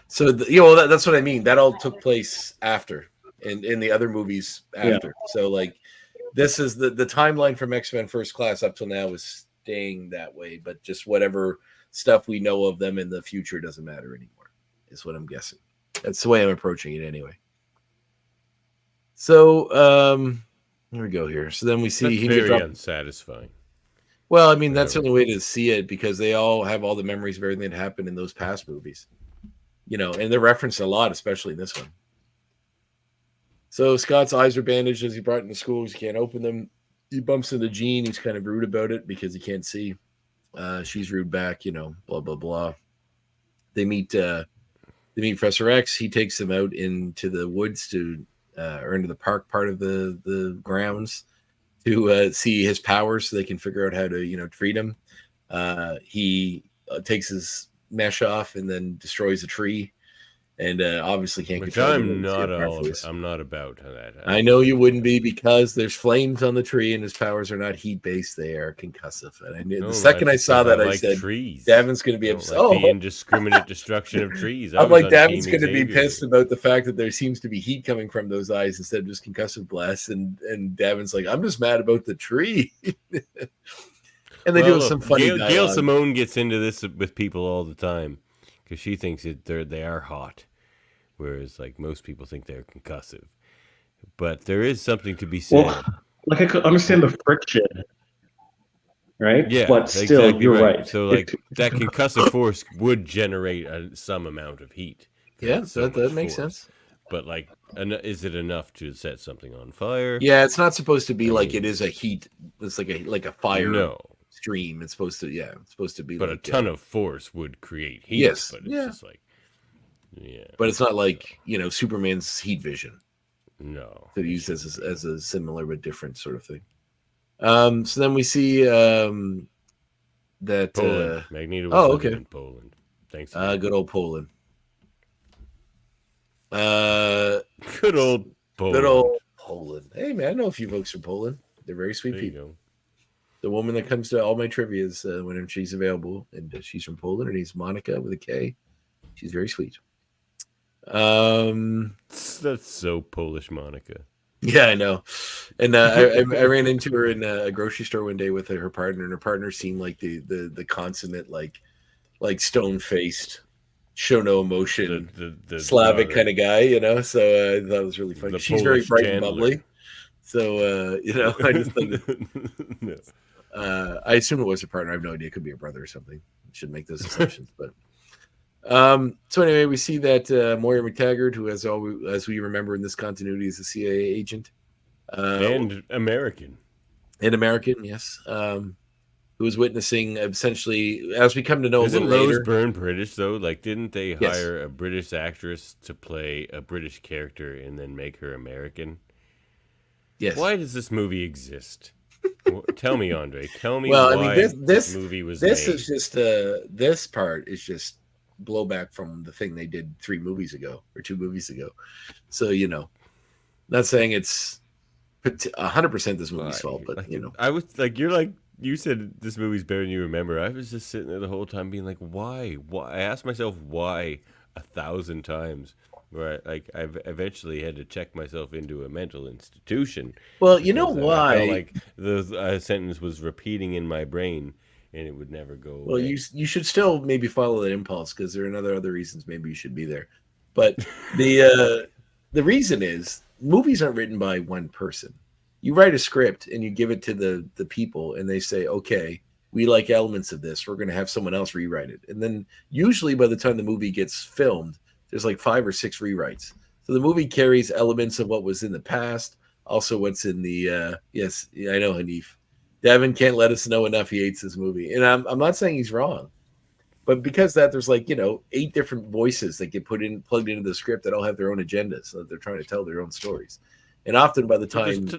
So that's what I mean. That all took place after, in the other movies after. Yeah. So this is the timeline from X-Men First Class up till now is staying that way, but just whatever stuff we know of them in the future doesn't matter anymore, is what I'm guessing. That's the way I'm approaching it anyway. So here we go here. So then we see That's very unsatisfying. Well, I mean, that's the Whatever. only way to see it because they all have all the memories of everything that happened in those past movies. And they're referenced a lot, especially in this one. So Scott's eyes are bandaged as he brought into school. He can't open them. He bumps into Jean. He's kind of rude about it because he can't see. She's rude back, blah, blah, blah. They meet Professor X. He takes them out into the woods or into the park part of the grounds to see his powers so they can figure out how to, treat him. He takes his mesh off and then destroys a tree. And obviously can't Which control I'm it. I'm not about that. I know you wouldn't be because there's flames on the tree and his powers are not heat based; they are concussive. And I knew the second I saw that, I said, trees. "Davin's going to be upset." Like the indiscriminate destruction of trees. I'm like, Davin's going to be pissed about the fact that there seems to be heat coming from those eyes instead of just concussive blasts. And Davin's like, "I'm just mad about the tree." And they do some funny. Gail Simone gets into this with people all the time because she thinks they are hot. Whereas, like, most people think they're concussive. But there is something to be said. Well, like, I could understand the friction, right? Yeah, but still, exactly you're right. So, like, that concussive force would generate some amount of heat. Yeah, that makes sense. But, like, is it enough to set something on fire? Yeah, it's not supposed to be like it is a heat. It's like a fire stream. It's supposed to be. But like a ton of force would create heat. Yes, but it's just like. Yeah, but it's not like Superman's heat vision. No, to use as a similar but different sort of thing. So then we see that Poland. Magneto was okay, in Poland. Thanks. Good old Poland. Good old Poland. Good old Poland. Hey man, I know a few folks from Poland. They're very sweet there people. The woman that comes to all my trivias whenever she's available, and she's from Poland. Her name's Monica with a K. She's very sweet. That's so Polish, Monica. Yeah, I know. And I ran into her in a grocery store one day with her partner, and her partner seemed like the consummate like stone faced, show no emotion, the Slavic kind of guy, So I thought it was really funny. She's very bright and bubbly. So I just thought no. I assume it was her partner. I have no idea. It could be her brother or something. Shouldn't make those assumptions, but. So anyway, we see that Moira McTaggart, who as we remember in this continuity is a CIA agent. And American. Yes. Who was witnessing essentially, as we come to know Isn't a little Rose later. Byrne British, though? Like, didn't they hire a British actress to play a British character and then make her American? Yes. Why does this movie exist? Tell me, Andre. Tell me why this movie was This made. is just this part is just blowback from the thing they did 2 movies ago. So not saying it's 100% this movie's fault, but I was like, you said this movie's better than you remember. I was just sitting there the whole time being like, why? I asked myself why 1,000 times. Where I've eventually had to check myself into a mental institution. Well, you know why? I felt like the sentence was repeating in my brain, and it would never go away. Well, you should still maybe follow that impulse because there are other reasons maybe you should be there. But the reason is movies aren't written by one person. You write a script and you give it to the people, and they say, okay, we like elements of this. We're going to have someone else rewrite it. And then usually by the time the movie gets filmed, there's like 5 or 6 rewrites. So the movie carries elements of what was in the past, also what's in the yes, I know, Hanif. Davin can't let us know enough he hates this movie. And I'm not saying he's wrong. But because there's 8 different voices that get plugged into the script that all have their own agendas. So they're trying to tell their own stories. And often by the time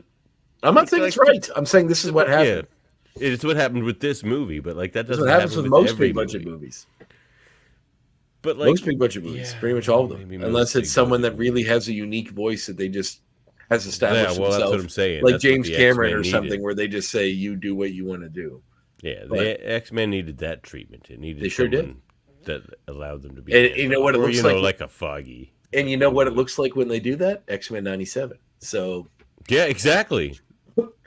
I'm not saying it's right. I'm saying this is what happened. Yeah, it's what happened with this movie, but like that doesn't what happens happen with most big budget movies. But like most big budget movies, pretty much all of them, unless it's someone that really has a unique voice that they just has established themselves. That's what I'm saying. Like that's James Cameron X-Men or something, needed. where they just say you do what you want to do. Yeah, the X-Men needed that treatment. It needed they sure did. That allowed them to be. And you know what it looks like a Foggy. And you know what it looks like when they do that? X-Men '97. So yeah, exactly.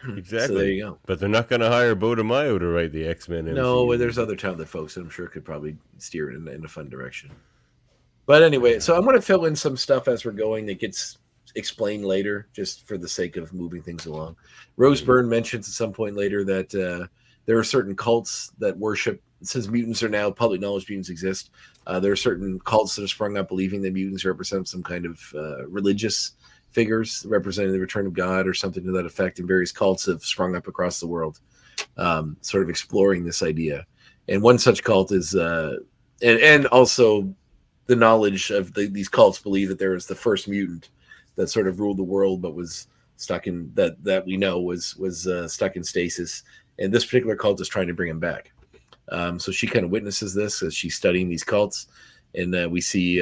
Exactly. So there you go. But they're not going to hire Bo DeMaio to write the X-Men. No, there's other talented folks that I'm sure could probably steer it in a fun direction. But anyway, so I'm going to fill in some stuff as we're going that gets explained later, just for the sake of moving things along. Rose Byrne mentions at some point later that there are certain cults that worship. Since mutants are now public knowledge, mutants exist. There are certain cults that have sprung up believing that mutants represent some kind of religious figures representing the return of God or something to that effect. And various cults have sprung up across the world, sort of exploring this idea. And one such cult is, and also the knowledge of these cults believe that there was the first mutant that sort of ruled the world, but was stuck in that we know was stuck in stasis. And this particular cult is trying to bring him back. So she kind of witnesses this as she's studying these cults, and we see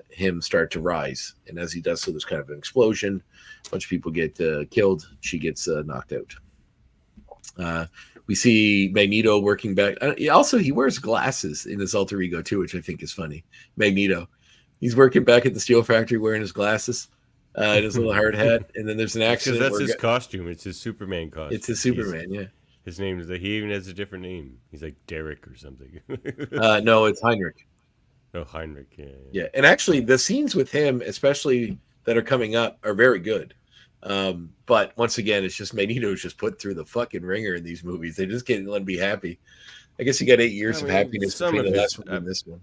him start to rise. And as he does so, there's kind of an explosion. A bunch of people get killed. She gets knocked out. We see Magneto working back. Also, he wears glasses in his alter ego too, which I think is funny. Magneto, he's working back at the steel factory wearing his glasses and his little hard hat. And then there's an accident. Because that's his costume. It's his Superman costume. It's his Superman, yeah. His name is. He even has a different name. He's like Derek or something. No, it's Heinrich. Oh, Heinrich. Yeah. Yeah, and actually, the scenes with him, especially that are coming up, are very good. But once again, it's just Magneto's just put through the fucking ringer in these movies. They just can't let him be happy. I guess he got 8 years of happiness between the last one and this one.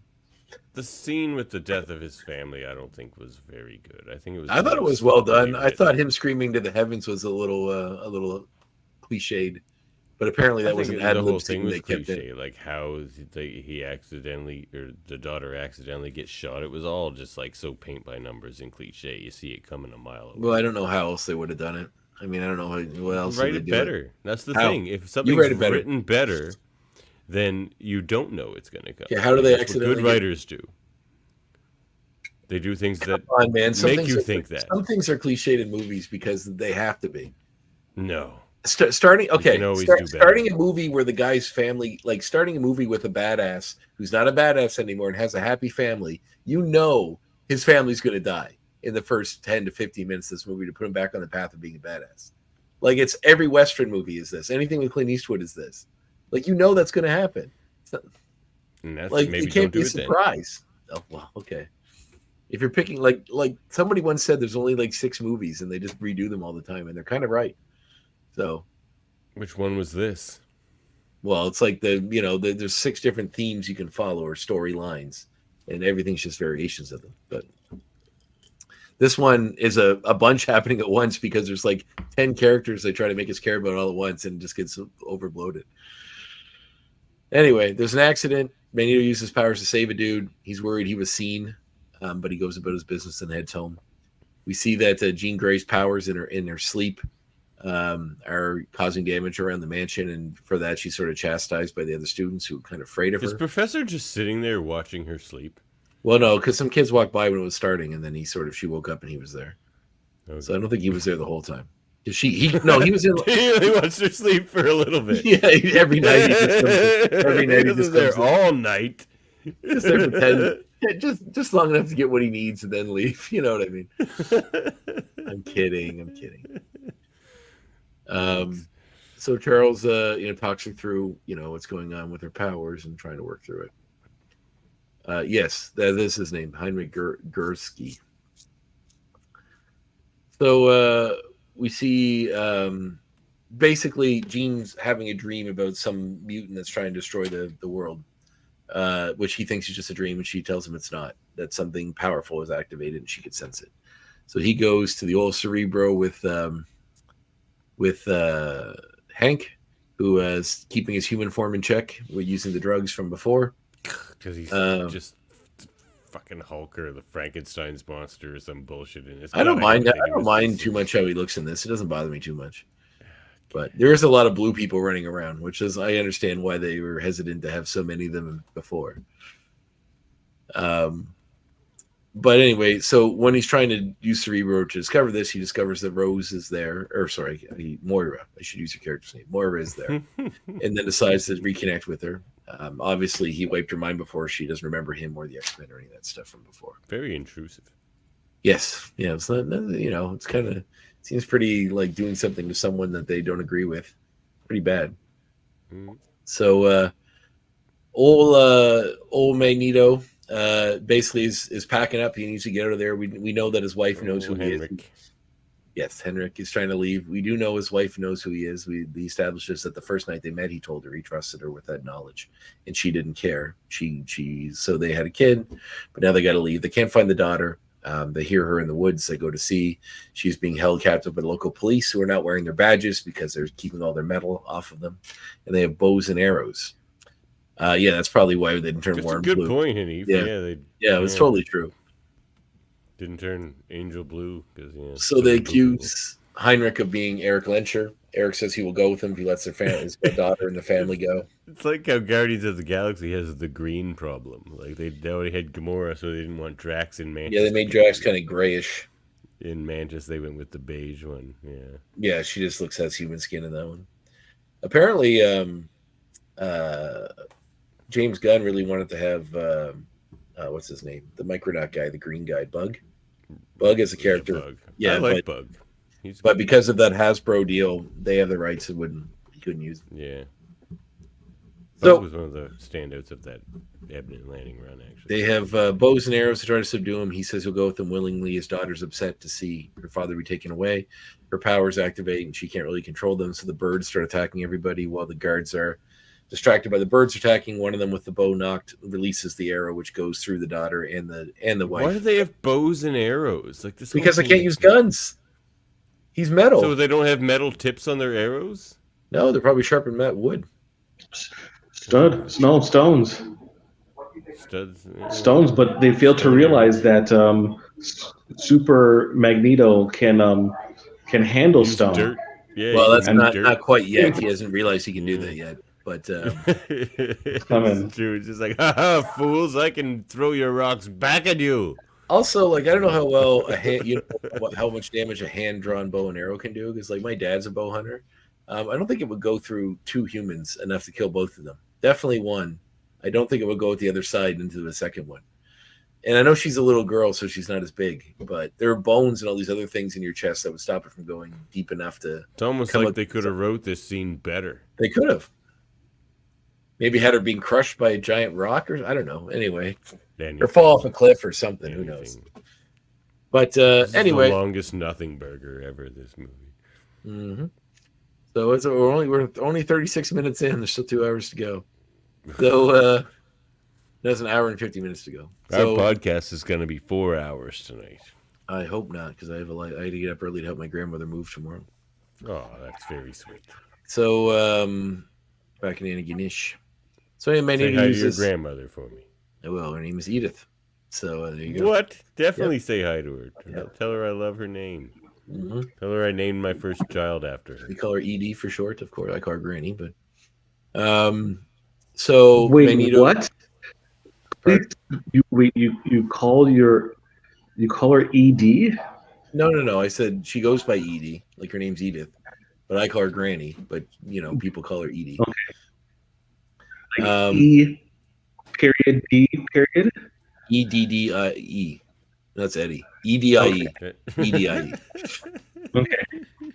The scene with the death of his family, I don't think was very good. I think it was. I thought it was well done. I thought him screaming to the heavens was a little cliched. But apparently that was an ad-lib thing they kept in. Like how he accidentally, or the daughter accidentally gets shot. It was all just like so paint by numbers and cliche. You see it coming a mile away. Well, I don't know how else they would have done it. I mean, I don't know what else. Write it better. That's the thing. If something's written better, then you don't know it's going to come. Yeah, how do they accidentally? Good writers do. They do things that make you think that. Some things are cliched in movies because they have to be. No. Starting a movie where the guy's family, like starting a movie with a badass who's not a badass anymore and has a happy family, you know his family's going to die in the first 10 to 15 minutes of this movie to put him back on the path of being a badass. Like it's every Western movie is this. Anything with Clint Eastwood is this. Like you know that's going to happen. Like it can't be a surprise. Oh well, okay. If you're picking like somebody once said, there's only like 6 movies and they just redo them all the time, and they're kind of right. So, which one was this? Well, it's like there's 6 different themes you can follow or storylines, and everything's just variations of them. But this one is a bunch happening at once because there's like 10 characters they try to make us care about all at once, and it just gets overbloated. Anyway, there's an accident. Magneto uses powers to save a dude. He's worried he was seen, but he goes about his business and heads home. We see that Jean Grey's powers in her sleep are causing damage around the mansion, and for that she's sort of chastised by the other students who are kind of afraid of her. Is Professor just sitting there watching her sleep? Well, no, because some kids walked by when it was starting, and then she woke up and he was there. Okay. So I don't think he was there the whole time. He was in. He only watched her sleep for a little bit. Yeah, every night. He just there all night. Just there for 10. Just long enough to get what he needs and then leave. You know what I mean? I'm kidding. So Charles, talks her through, what's going on with her powers and trying to work through it. Yes, that is his name, Heinrich Gursky. So we see basically Jean's having a dream about some mutant that's trying to destroy the world, which he thinks is just a dream, and she tells him it's not. That something powerful is activated, and she could sense it. So he goes to the old Cerebro with Hank, who is keeping his human form in check. We're using the drugs from before. Because he's just fucking Hulk or the Frankenstein's monster or some bullshit in his. I don't mind too much how he looks in this. It doesn't bother me too much. But there is a lot of blue people running around, which is, I understand why they were hesitant to have so many of them before. But anyway, so when he's trying to use Cerebro to discover this, he discovers that Rose is there. Or sorry, Moira. I should use your character's name. Moira is there. And then decides to reconnect with her. Obviously, he wiped her mind before. She doesn't remember him or the X-Men or any of that stuff from before. Very intrusive. Yes. Yeah, it's not, it's kind of, seems pretty like doing something to someone that they don't agree with. Pretty bad. Mm. So, old Magneto basically is packing up. He needs to get out of there. We know that his wife knows who he is. Yes, Henrik is trying to leave. We do know his wife knows who he is. We established this that the first night they met, he told her he trusted her with that knowledge, and she didn't care. So they had a kid, but now they got to leave. They can't find the daughter. They hear her in the woods. They go to see. She's being held captive by the local police, who are not wearing their badges because they're keeping all their metal off of them, and they have bows and arrows. Yeah, that's probably why they didn't turn Just a warm good blue. point, Henny. Yeah, it was totally true. Didn't turn angel blue because So they accuse Heinrich of being Eric Lencher. Eric says he will go with him if he lets his daughter and the family go. It's like how Guardians of the Galaxy has the green problem. Like they already had Gamora, so they didn't want Drax in Mantis. Yeah, they made Drax kind of grayish. In Mantis, they went with the beige one. Yeah. Yeah, she just has human skin in that one. Apparently, James Gunn really wanted to have what's his name? The Micronaut guy, the green guy, Bug. Bug as a character. Bug. Yeah, I like Bug. But because of that Hasbro deal, they have the rights and he couldn't use it. Yeah. So Bug was one of the standouts of that Ebony Landing run, actually. they have bows and arrows to try to subdue him. He says he'll go with them willingly. His daughter's upset to see her father be taken away. Her powers activate and she can't really control them. So the birds start attacking everybody while the guards are distracted by the birds attacking. One of them with the bow knocked releases the arrow, which goes through the daughter and the wife. Why do they have bows and arrows? Like this? Because they can't use guns. He's metal. So they don't have metal tips on their arrows? No, they're probably sharpened wood. Stones. Studs. Stones, but they fail to realize that Super Magneto can handle stone. Dirt. Yeah. Well, that's and not quite yet. He hasn't realized he can do that yet. But coming. It's true. It's just like, haha, fools! I can throw your rocks back at you. also, like, I don't know how well how much damage a hand-drawn bow and arrow can do. Because, like, my dad's a bow hunter. I don't think it would go through 2 humans enough to kill both of them. Definitely one. I don't think it would go with the other side into the second one. And I know she's a little girl, so she's not as big. But there are bones and all these other things in your chest that would stop it from going deep enough to. It's almost like they could have wrote this scene better. They could have. Maybe had her being crushed by a giant rock, or I don't know. Anyway, or fall off a cliff or something. Who knows? But This anyway, is the longest nothing burger ever. This movie. Mm-hmm. So we're only 36 minutes in. There's still 2 hours to go. So that's an hour and 50 minutes to go. So, Our podcast is going to be 4 hours tonight. I hope not, because I had to get up early to help my grandmother move tomorrow. Oh, that's very sweet. So back in Antigonish. So I may Say need to hi to use your this. grandmother for me. I will. Her name is Edith. So there you go. What? Definitely say hi to her. Yep. Tell her I love her name. Mm-hmm. Tell her I named my first child after her. We call her Edie for short, of course. I call her Granny, but so Wait, Magneto, what? You call her ED? No. I said she goes by Edie, like her name's Edith, but I call her Granny. But people call her Edie. Okay. Like E period D period. EDDIE. That's Eddie. EDIE. EDIE. Okay.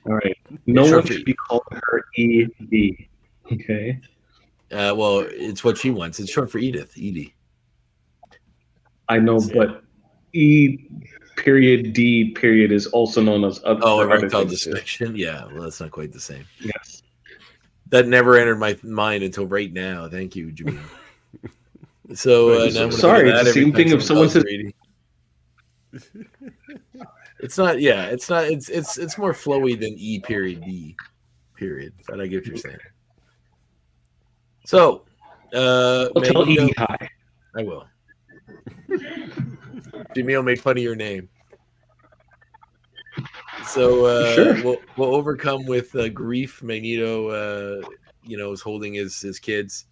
All right. No one should be calling her ED. Okay. Well, it's what she wants. It's short for Edith. Edie. I know, but E period D period is also known as erectile dysfunction. Yeah, well, that's not quite the same. Yes. That never entered my mind until right now. Thank you, Jamil. So now I'm sorry, it's the same thing if someone says. It's not. Yeah, it's not. It's more flowy than E period D period. But I get what you're saying. So, I'll tell Edie hi. I will. Jamil made fun of your name. So Sure. we'll overcome with grief. Magneto, is holding his kids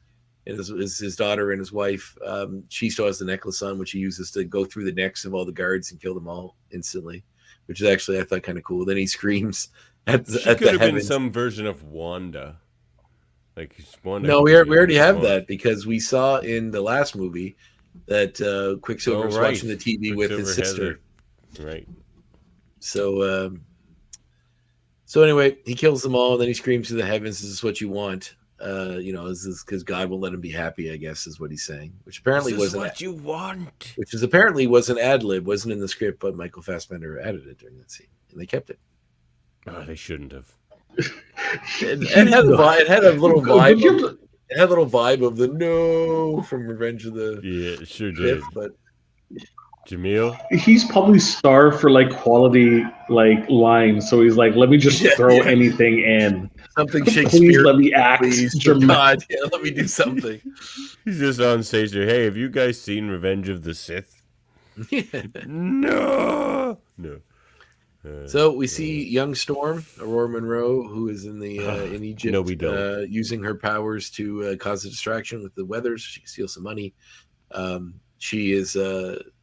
and his daughter and his wife. She still has the necklace on, which he uses to go through the necks of all the guards and kill them all instantly, which is actually I thought kind of cool. Then he screams at the She could have been heavens. some version of Wanda. Like Wanda. No, we already have that because we saw in the last movie that Quicksilver was watching the TV with his sister. Right. So anyway, he kills them all, and then he screams to the heavens, "This is what you want." This is because God will let him be happy, I guess, is what he's saying. Which apparently This is wasn't what you want. Which is apparently was an ad lib, wasn't in the script, but Michael Fassbender added it during that scene, and they kept it. Oh, they shouldn't have. It had a vibe. It had a little But vibe. you have to- It had a little vibe of the no from Revenge of the Yeah, it sure did. Sith, but Jameel? He's probably starved for like quality like lines, so he's like, let me just throw anything in. something Please Shakespeare. let me act Please, for dramatic. God, yeah, let me do something. He's just on stage there. Hey, have you guys seen Revenge of the Sith? No! No. So we see young Storm, Aurora Monroe, who is in the in Egypt, No, we don't. using her powers to cause a distraction with the weather, so she can steal some money. She is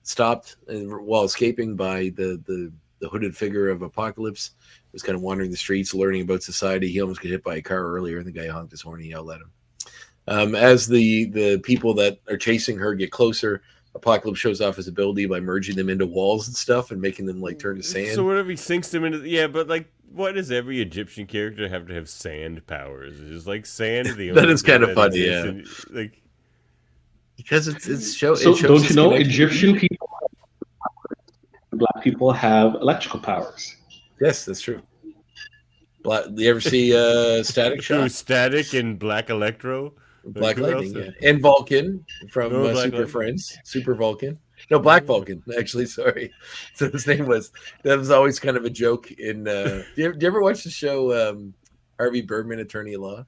stopped while escaping by the hooded figure of Apocalypse, who's kind of wandering the streets, learning about society. He almost got hit by a car earlier, and the guy honked his horn and yelled at him. As the people that are chasing her get closer, Apocalypse shows off his ability by merging them into walls and stuff and making them like turn to sand. So whatever he sinks them into, yeah, but like, why does every Egyptian character have to have sand powers? It's just like sand. That is kind of funny, yeah. Like, because it's show. So it shows don't his you know connection. Egyptian people, black people have electrical powers. Yes, that's true. You ever see Static Shock? Static and Black Electro. Black Like, who Lightning, else? yeah. And Vulcan from Oh, Black Super Lightning. Friends. Super Vulcan. No, Black Vulcan, actually, sorry. So his name was, that was always kind of a joke in, do you ever watch the show Harvey Birdman, Attorney at Law?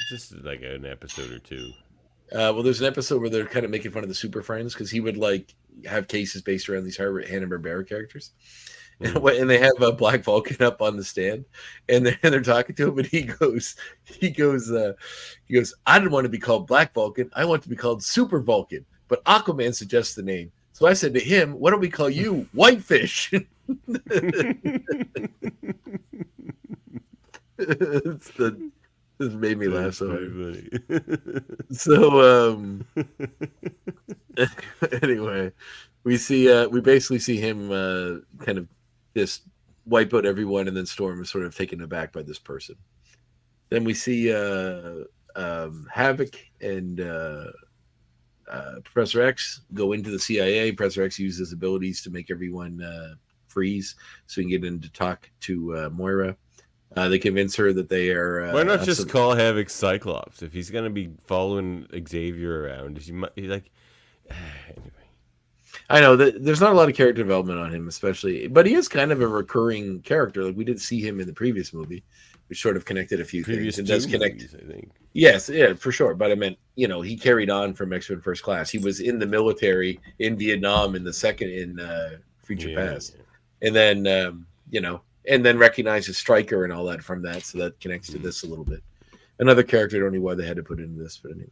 Just like an episode or two. Well, there's an episode where they're kind of making fun of the Super Friends because he would like have cases based around these Hanna-Barbera characters. And they have Black Vulcan up on the stand, and they're talking to him, and he goes, I didn't want to be called Black Vulcan. I want to be called Super Vulcan. But Aquaman suggests the name. So I said to him, why don't we call you Whitefish? This made me laugh so hard. So anyway, we basically see him kind of just wipe out everyone, and then Storm is sort of taken aback by this person. Then we see Havoc and Professor X go into the CIA. Professor X uses his abilities to make everyone freeze so he can get in to talk to Moira. They convince her that they are. Why not just call Havoc Cyclops if he's gonna be following Xavier around? He's like, anyway. I know that there's not a lot of character development on him, especially, but he is kind of a recurring character. Like we did see him in the previous movie, which sort of connected a few things. It does connect, movies, I think. Yes, yeah, for sure. But I meant, he carried on from X-Men First Class. He was in the military in Vietnam in the second in Future Past, and then and then recognizes Stryker and all that from that, so that connects to this a little bit. Another character, I don't know why they had to put into this, but anyway.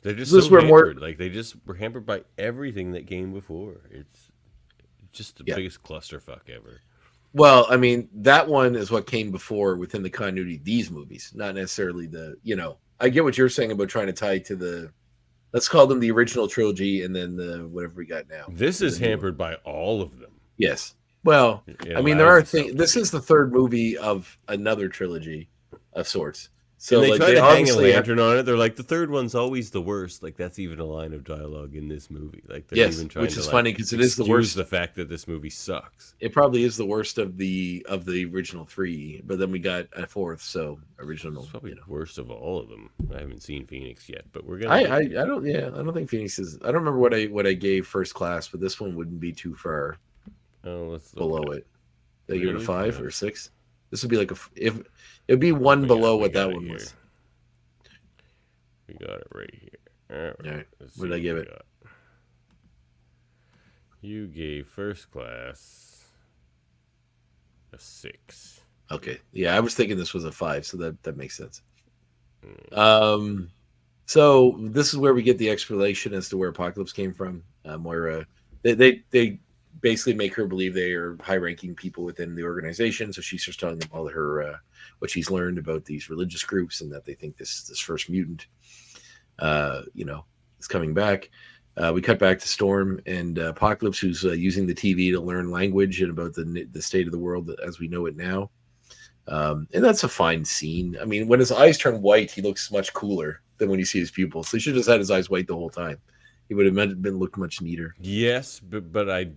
They're just This so were more- hampered. Like they just were hampered by everything that came before. It's just the biggest clusterfuck ever. Well, I mean, that one is what came before within the continuity of these movies, not necessarily I get what you're saying about trying to tie to the, let's call them the original trilogy and then the whatever we got now. This is hampered by all of them. Yes. Well, It I mean, there are allows things. itself This to is the third movie of another trilogy of sorts. So and they like, try to hang a obviously lantern on it. They're like, the third one's always the worst. Like that's even a line of dialogue in this movie. Like they're Yes, even trying which to is like, funny 'cause it is the excuse worst. The fact that this movie sucks. It probably is the worst of the original three, but then we got a fourth, so original. It's probably the worst of all of them. I haven't seen Phoenix yet, but we're gonna. I don't think Phoenix is. I don't remember what I gave First Class, but this one wouldn't be too far let's below look it. Did I give it a Really? 5 Yeah. or 6? This would be like if it'd be one below what that one here. was. We got it right here. All right. Let's What did see I give we it? got. You gave First Class a 6. Okay. Yeah, I was thinking this was a 5, so that makes sense. Mm. So this is where we get the explanation as to where Apocalypse came from. Moira, they basically make her believe they are high-ranking people within the organization. So she starts telling them all her what she's learned about these religious groups and that they think this first mutant, is coming back. We cut back to Storm and Apocalypse, who's using the TV to learn language and about the state of the world as we know it now. And that's a fine scene. I mean, when his eyes turn white, he looks much cooler than when you see his pupils. So he should have just had his eyes white the whole time. He would have been looked much neater. Yes, but I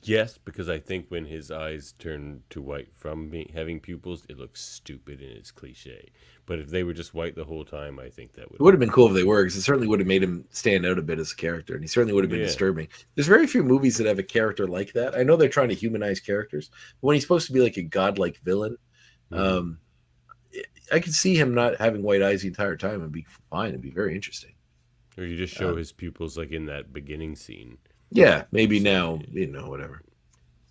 Yes, because I think when his eyes turn to white from having pupils, it looks stupid and it's cliche. But if they were just white the whole time, I think that It would have been cool if they were, because it certainly would have made him stand out a bit as a character, and he certainly would have been disturbing. There's very few movies that have a character like that. I know they're trying to humanize characters, but when he's supposed to be like a godlike villain, I could see him not having white eyes the entire time and be fine. It'd be very interesting. Or you just show his pupils like in that beginning scene. Yeah, maybe now, whatever.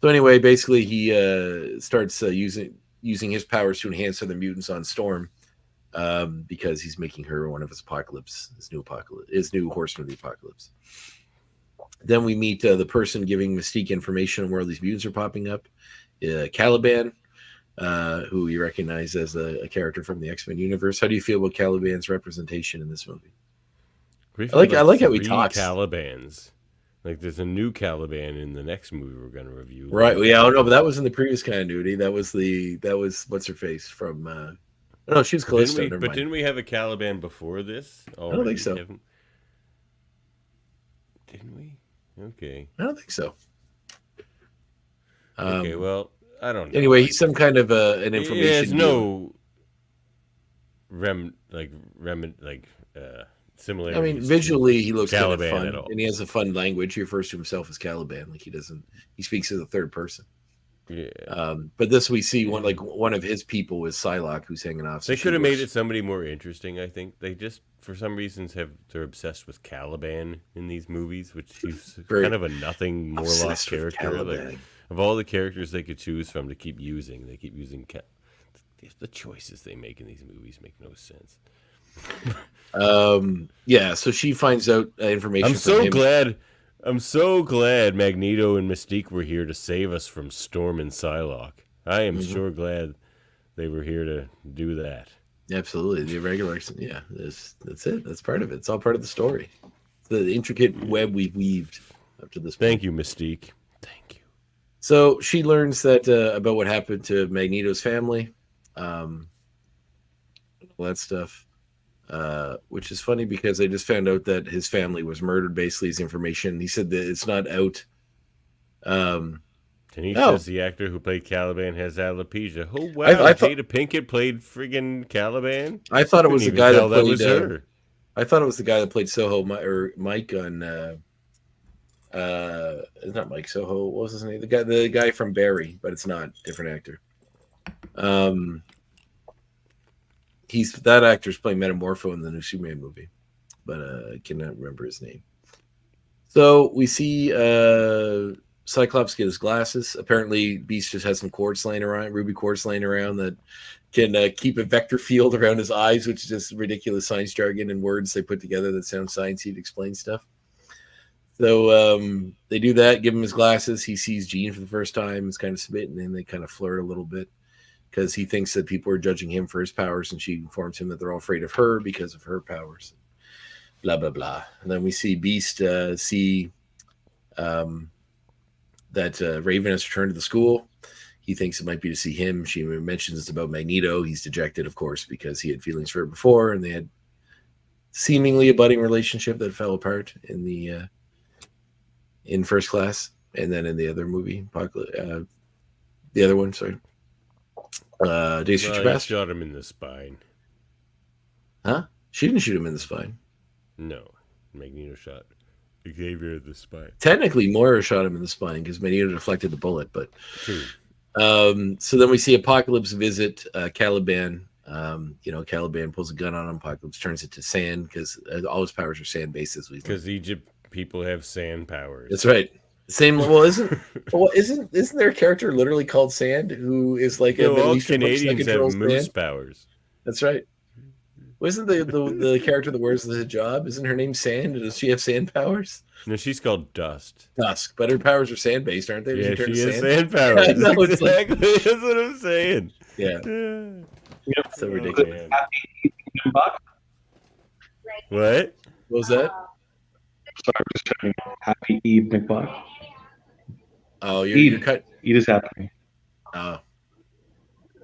So anyway, basically he starts using his powers to enhance other mutants on Storm, because he's making her one of his new horseman of the apocalypse. Then we meet the person giving Mystique information on where all these mutants are popping up, Caliban, who you recognize as a character from the X-Men universe. How do you feel about Caliban's representation in this movie? I like how he talks. Calibans. Like there's a new Caliban in the next movie we're going to review. Right. Well, yeah. Oh no, but that was in the previous continuity. That was what's her face from. No, she was Callisto. Didn't we have a Caliban before this? I don't think so. Didn't we? Okay. I don't think so. Okay. Well, I don't know. Anyway, he's some kind of an information. He has no similarities. I mean, visually he looks kind of Caliban fun, at all. and he has a fun language. He refers to himself as Caliban, like he speaks as a third person. Yeah. But this we see one of his people is Psylocke, who's hanging off. They could have made it somebody more interesting. I think they just, for some reasons, they're obsessed with Caliban in these movies, which he's kind of a nothing Morlock character. Like, of all the characters they could choose from to keep using, they keep using the choices they make in these movies make no sense. Yeah, so she finds out information. I'm so glad Magneto and Mystique were here to save us from Storm and Psylocke. I am sure glad they were here to do that. Absolutely, the irregular. Yeah, that's it. That's part of it. It's all part of the story. The intricate web we've weaved up to this point. Thank you, Mystique. Thank you. So she learns that about what happened to Magneto's family, all that stuff. Which is funny because I just found out that his family was murdered. Basically, his information. He said that it's not out. Tanisha says the actor who played Caliban has alopecia. Oh wow! Jada Pinkett played friggin' Caliban. I thought it was the guy that played. Her. I thought it was the guy that played Soho or Mike on. It's not Mike Soho. What was his name? The guy from Barry, but it's not. Different actor. That actor's playing Metamorpho in the new Superman movie, but I cannot remember his name. So we see Cyclops get his glasses. Apparently, Beast just has some quartz laying around, ruby quartz laying around that can keep a vector field around his eyes, which is just ridiculous science jargon and words they put together that sound sciencey to explain stuff. So they do that, give him his glasses. He sees Jean for the first time. It's kind of smitten, and they kind of flirt a little bit, because he thinks that people are judging him for his powers, and she informs him that they're all afraid of her because of her powers. Blah, blah, blah. And then we see Beast see that Raven has returned to the school. He thinks it might be to see him. She mentions it's about Magneto. He's dejected, of course, because he had feelings for her before, and they had seemingly a budding relationship that fell apart in First Class, and then in the other movie, the other one, sorry. Days of Future Past. Shot him in the spine. Huh? She didn't shoot him in the spine. No, Magneto shot Xavier in the spine. Technically, Moira shot him in the spine because Magneto deflected the bullet. But so then we see Apocalypse visit Caliban. Caliban pulls a gun on him. Apocalypse turns it to sand because all his powers are sand based. Because Egypt people have sand powers. That's right. Same. Well, isn't there a character literally called Sand who is like a Middle Eastern Canadians have moose powers? That's right. Wasn't the character that wears the hijab? Isn't her name Sand? Does she have sand powers? No, she's called Dust. Dusk, but her powers are sand based, aren't they? Yeah, she has sand powers. Yeah, no, exactly. That's what I'm saying. Yeah. Yep. So ridiculous. What was that? Sorry, I'm just checking. Happy Eid McBuck. Oh, you're cut. Eid is happening. Oh,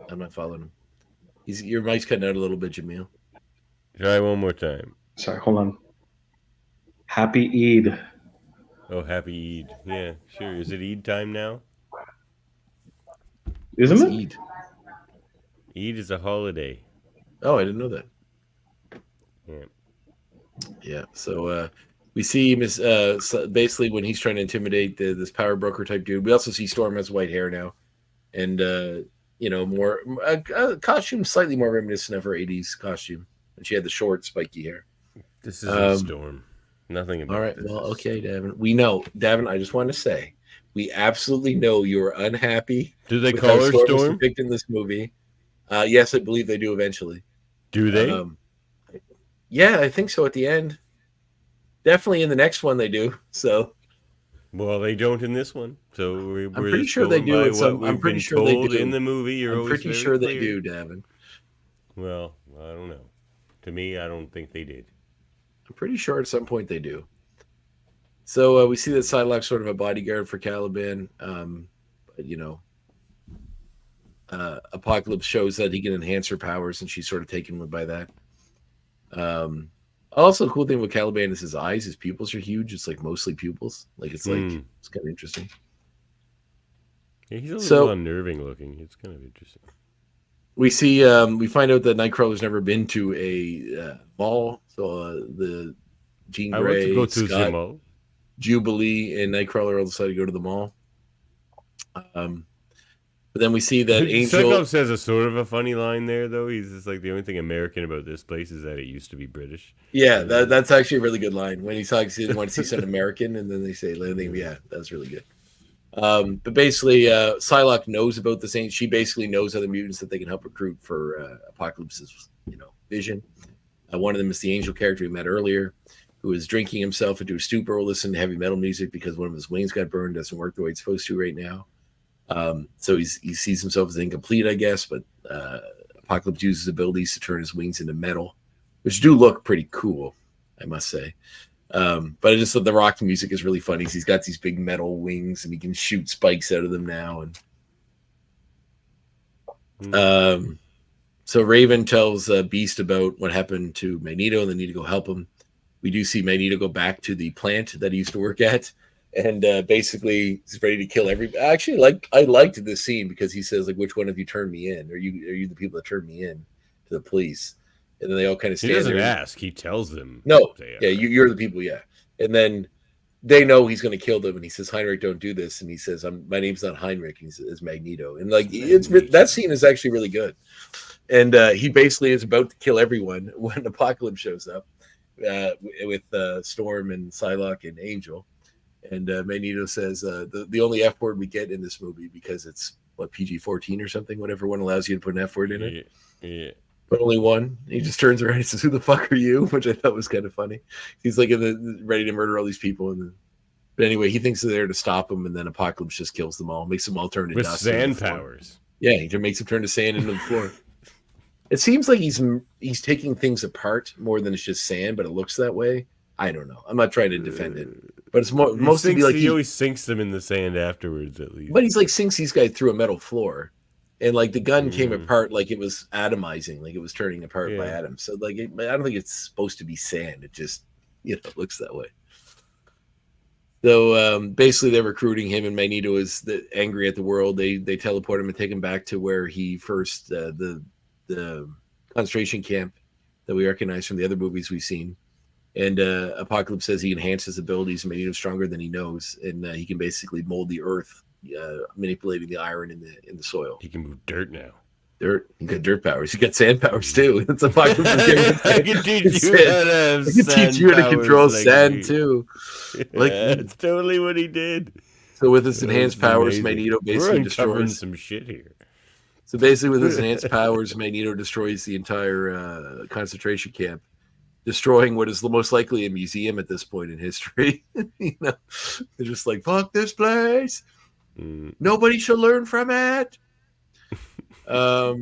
I'm not following him. Your mic's cutting out a little bit, Jaemeel. Try one more time. Sorry, hold on. Happy Eid. Oh, happy Eid. Yeah, sure. Is it Eid time now? Isn't It's it? Eid. Eid is a holiday. Oh, I didn't know that. Yeah. Yeah. So we see basically when he's trying to intimidate this power broker type dude. We also see Storm has white hair now, and more costume slightly more reminiscent of her '80s costume, and she had the short spiky hair. This isn't Storm. Nothing about All right. this. Well, okay, Davin. We know, Davin. I just want to say, we absolutely know you are unhappy. Do they with call how her was Storm? depicted in this movie? Yes, I believe they do eventually. Do they? Yeah, I think so. At the end, definitely in the next one they do. So Well, they don't in this one. So we're pretty just sure they going do by in some- what I'm we've pretty been sure they told do. in the movie. You're I'm always pretty very sure clear. they do, Davin. Well, I don't know. To me, I don't think they did. I'm pretty sure at some point they do. So we see that Psylocke's sort of a bodyguard for Caliban. Apocalypse shows that he can enhance her powers, and she's sort of taken by that. Also, the cool thing with Caliban is his eyes. His pupils are huge. It's like mostly pupils. It's kind of interesting. Yeah, he's a little unnerving looking. It's kind of interesting. We see we find out that Nightcrawler's never been to a mall. So the Jean Grey, I want to go to Scott, the mall. Jubilee, and Nightcrawler all decide to go to the mall. But then we see that Angel. Cyclops has a sort of a funny line there, though. He's just like, the only thing American about this place is that it used to be British. Yeah, that's actually a really good line. When he talks, he didn't want to see something American, and then they say, yeah, that's really good. But basically, Psylocke knows about the Saints. She basically knows other mutants that they can help recruit for Apocalypse's, vision. One of them is the Angel character we met earlier, who is drinking himself into a stupor, listening to heavy metal music because one of his wings got burned, doesn't work the way it's supposed to right now. So he sees himself as incomplete, I guess, but Apocalypse uses abilities to turn his wings into metal, which do look pretty cool, I must say. But I just thought the rock music is really funny. He's got these big metal wings and he can shoot spikes out of them now. And so Raven tells Beast about what happened to Magneto and they need to go help him. We do see Magneto go back to the plant that he used to work at. And basically, he's ready to kill everybody. Actually, I liked this scene because he says, which one of you turned me in? Are you the people that turned me in to the police? And then they all kind of stand there. He doesn't ask. He tells them. No. Yeah, you're the people, yeah. And then they know he's going to kill them. And he says, Heinrich, don't do this. And he says, my name's not Heinrich. And he says, it's Magneto. And that scene is actually really good. And he basically is about to kill everyone when Apocalypse shows up with Storm and Psylocke and Angel. And Magneto says the only F word we get in this movie because it's PG-14 or something, whatever one allows you to put an F word in it. Yeah. But only one. He just turns around and says, "Who the fuck are you?" Which I thought was kind of funny. He's ready to murder all these people, but anyway, he thinks they're there to stop him, and then Apocalypse just kills them all, makes them all turn to with dust. Sand powers. Yeah, he just makes them turn to sand into the floor. It seems like he's taking things apart more than it's just sand, but it looks that way. I don't know. I'm not trying to defend it. But it's mostly like he always sinks them in the sand afterwards, at least. But he's sinks these guys through a metal floor, and the gun came apart like it was atomizing, like it was turning apart by atoms. So I don't think it's supposed to be sand. It just looks that way. So basically, they're recruiting him, and Magneto is angry at the world. They teleport him and take him back to where he first the concentration camp that we recognize from the other movies we've seen. And Apocalypse says he enhances abilities and made him stronger than he knows, and he can basically mold the earth, manipulating the iron in the soil. He can move dirt now. Dirt. He got dirt powers. He got sand powers too. That's Apocalypse. I can teach you how to control sand too. That's totally what he did. So with his enhanced powers, Magneto basically destroys some shit here. So basically, with his enhanced powers, Magneto destroys the entire concentration camp, destroying what is most likely a museum at this point in history. They're just like, fuck this place. Nobody should learn from it. So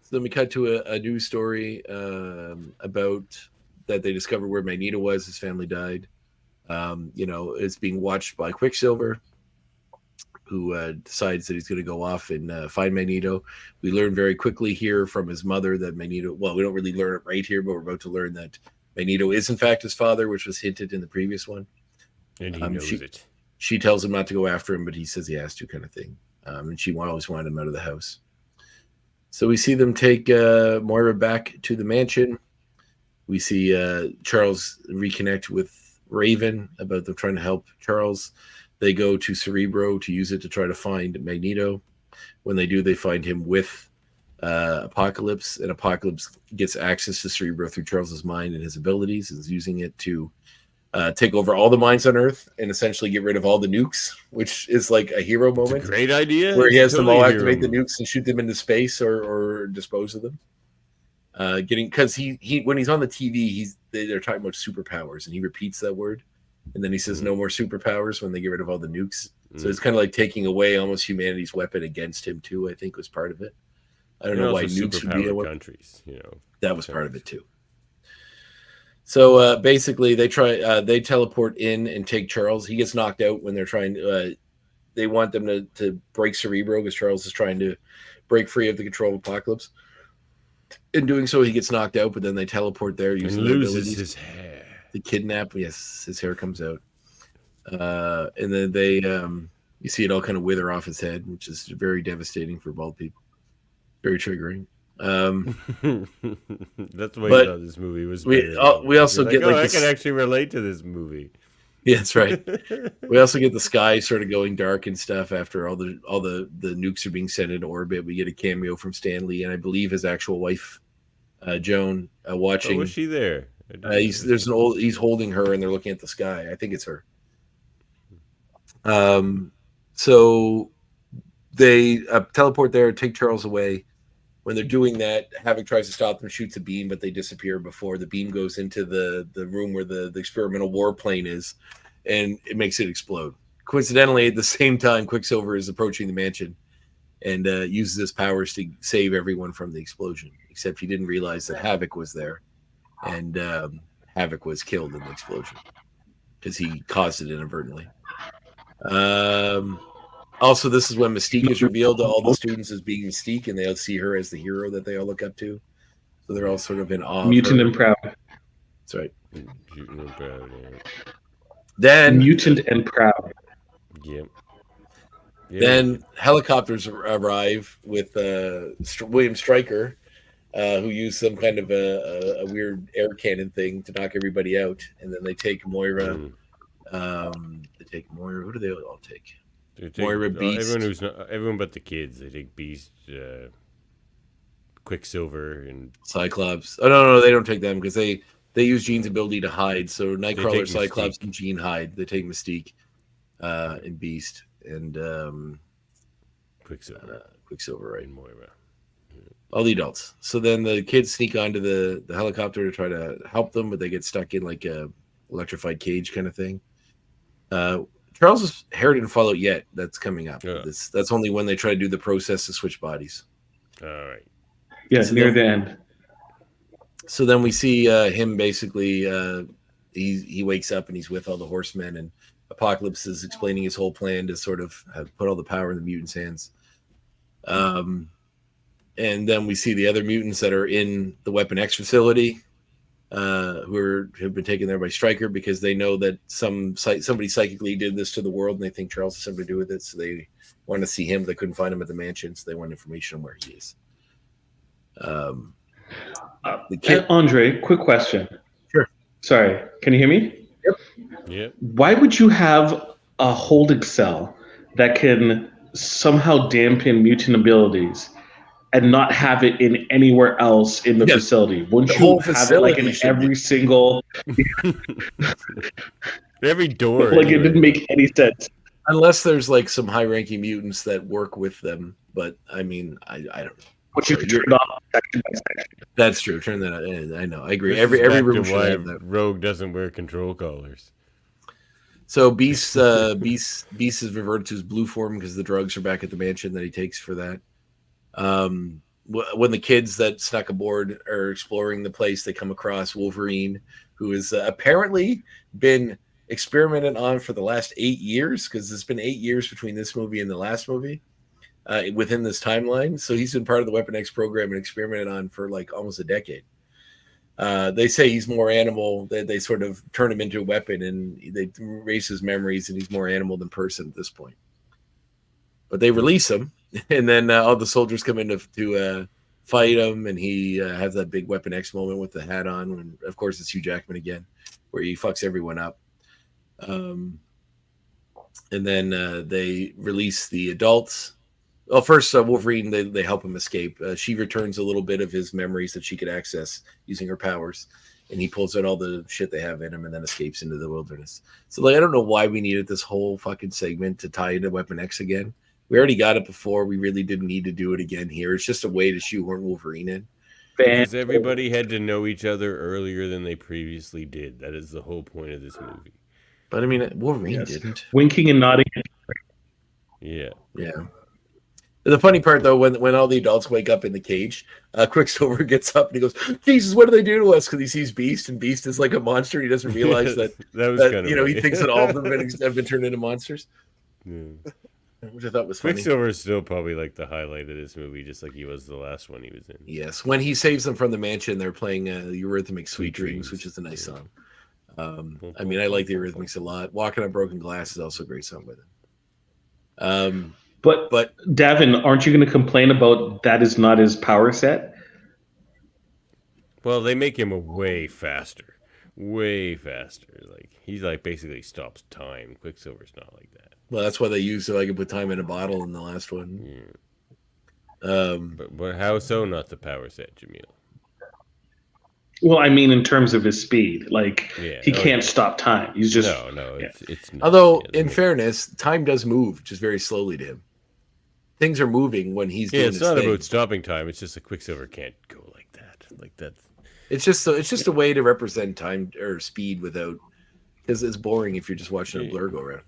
then we cut to a news story about that they discovered where Magneto was. His family died. It's being watched by Quicksilver, who decides that he's going to go off and find Magneto. We learn very quickly here from his mother that Magneto, well, we don't really learn it right here, but we're about to learn that Magneto is in fact his father, which was hinted in the previous one. And he knows it. she tells him not to go after him, but he says he has to, kind of thing. And she always wanted him out of the house. So we see them take Moira back to the mansion. We see Charles reconnect with Raven about them trying to help Charles. They go to Cerebro to use it to try to find Magneto. When they do, they find him with Apocalypse, and Apocalypse gets access to Cerebro through Charles's mind and his abilities, and is using it to take over all the minds on Earth and essentially get rid of all the nukes, which is like a hero moment. It's a great idea. Where he has them all activate the movie. nukes and shoot them into space or dispose of them. Because he when he's on the TV, they're talking about superpowers, and he repeats that word, and then he says no more superpowers when they get rid of all the nukes. So it's kind of like taking away almost humanity's weapon against him too. I think was part of it. I don't know why nukes would be a weapon. Countries, that was part of it too. So basically, they teleport in and take Charles. He gets knocked out when they're trying to. They want them to break Cerebro because Charles is trying to break free of the control of Apocalypse. In doing so, he gets knocked out, but then they teleport there using and loses his hair. The kidnap. Yes, his hair comes out, and then they you see it all kind of wither off his head, which is very devastating for bald people. Very triggering. That's why you thought this movie was. We also get I can actually relate to this movie. Yeah, that's right. We also get the sky sort of going dark and stuff after all the nukes are being sent into orbit. We get a cameo from Stan Lee and I believe his actual wife, Joan, watching. Oh, was she there? He's holding her and they're looking at the sky. I think it's her. So they teleport there, take Charles away. When they're doing that, Havoc tries to stop them, shoots a beam, but they disappear before the beam goes into the room where the experimental warplane is, and it makes it explode. Coincidentally, at the same time, Quicksilver is approaching the mansion and uses his powers to save everyone from the explosion, except he didn't realize that Havoc was there, and Havoc was killed in the explosion because he caused it inadvertently. Also, this is when Mystique is revealed to all the students as being Mystique, and they all see her as the hero that they all look up to. So they're all sort of in awe. Mutant and proud. That's right. Mutant and proud. Yeah. Then mutant and proud. Yep. Then helicopters arrive with William Stryker, who used some kind of a weird air cannon thing to knock everybody out, and then they take Moira. They take Moira. Who do they all take? Moira, Beast. Everyone but the kids. They take Beast, Quicksilver, and Cyclops. Oh no, they don't take them because they use Jean's ability to hide. So Nightcrawler, Cyclops, and Jean hide. They take Mystique, and Beast, and Quicksilver, right? And Moira. All the adults. So then the kids sneak onto the helicopter to try to help them, but they get stuck in like a electrified cage kind of thing. Charles's hair didn't fall out yet. That's coming up. Yeah. That's only when they try to do the process to switch bodies. All right. Yeah, so near the end. So then we see him basically. He wakes up and he's with all the horsemen, and Apocalypse is explaining his whole plan to sort of put all the power in the mutants' hands. And then we see the other mutants that are in the Weapon X facility. Who have been taken there by Stryker because they know that somebody psychically did this to the world, and they think Charles has something to do with it. So they want to see him. They couldn't find him at the mansion, so they want information on where he is. Andre, quick question. Sure. Sorry, can you hear me? Yep. Why would you have a holding cell that can somehow dampen mutant abilities and not have it in anywhere else in the facility? Wouldn't you have it like in every single every door? Like it didn't make any sense. Unless there's like some high-ranking mutants that work with them, but I mean, I don't know. But you could turn it off section by section. That's true. Turn that on. I know. I agree. This Every is back room to should why have that. Rogue doesn't wear control collars. So Beast is reverted to his blue form because the drugs are back at the mansion that he takes for that. When the kids that snuck aboard are exploring the place, they come across Wolverine, who has apparently been experimented on for the last 8 years, because it's been 8 years between this movie and the last movie within this timeline. So he's been part of the Weapon X program and experimented on for like almost a decade. They say he's more animal. They sort of turn him into a weapon, and they erase his memories, and he's more animal than person at this point. But they release him, and then all the soldiers come in to fight him, and he has that big Weapon X moment with the hat on. And of course, it's Hugh Jackman again, where he fucks everyone up. And then they release the adults. Well, first, Wolverine, they help him escape. She returns a little bit of his memories that she could access using her powers. And he pulls out all the shit they have in him and then escapes into the wilderness. So, like, I don't know why we needed this whole fucking segment to tie into Weapon X again. We already got it before. We really didn't need to do it again here. It's just a way to shoehorn Wolverine in. Because everybody had to know each other earlier than they previously did. That is the whole point of this movie. But, I mean, Wolverine didn't. Winking and nodding. Yeah. Yeah. The funny part, though, when all the adults wake up in the cage, Quicksilver gets up and he goes, Jesus, what do they do to us? Because he sees Beast, and Beast is like a monster. He doesn't realize that he thinks that all of them have been turned into monsters. Yeah. Which I thought was funny. Quicksilver is still probably like the highlight of this movie, just like he was the last one he was in. Yes. When he saves them from the mansion, they're playing Eurythmics Sweet Dreams, which is a nice song. I mean, I like the Eurythmics a lot. Walking on Broken Glass is also a great song with it. But Davin, aren't you going to complain about that is not his power set? Well, they make him way faster. Like he's like basically stops time. Quicksilver's not like that. Well, that's why they used so I could put time in a bottle in the last one. Yeah. But how so? Not the power set, Jaemeel. Well, I mean, in terms of his speed, like he can't stop time. He's just it's not. Although, in fairness, time does move just very slowly to him. Things are moving when he's doing it's not about stopping time. It's just a Quicksilver can't go like that. Like that. It's just a way to represent time or speed without, because it's boring if you're just watching a blur go around.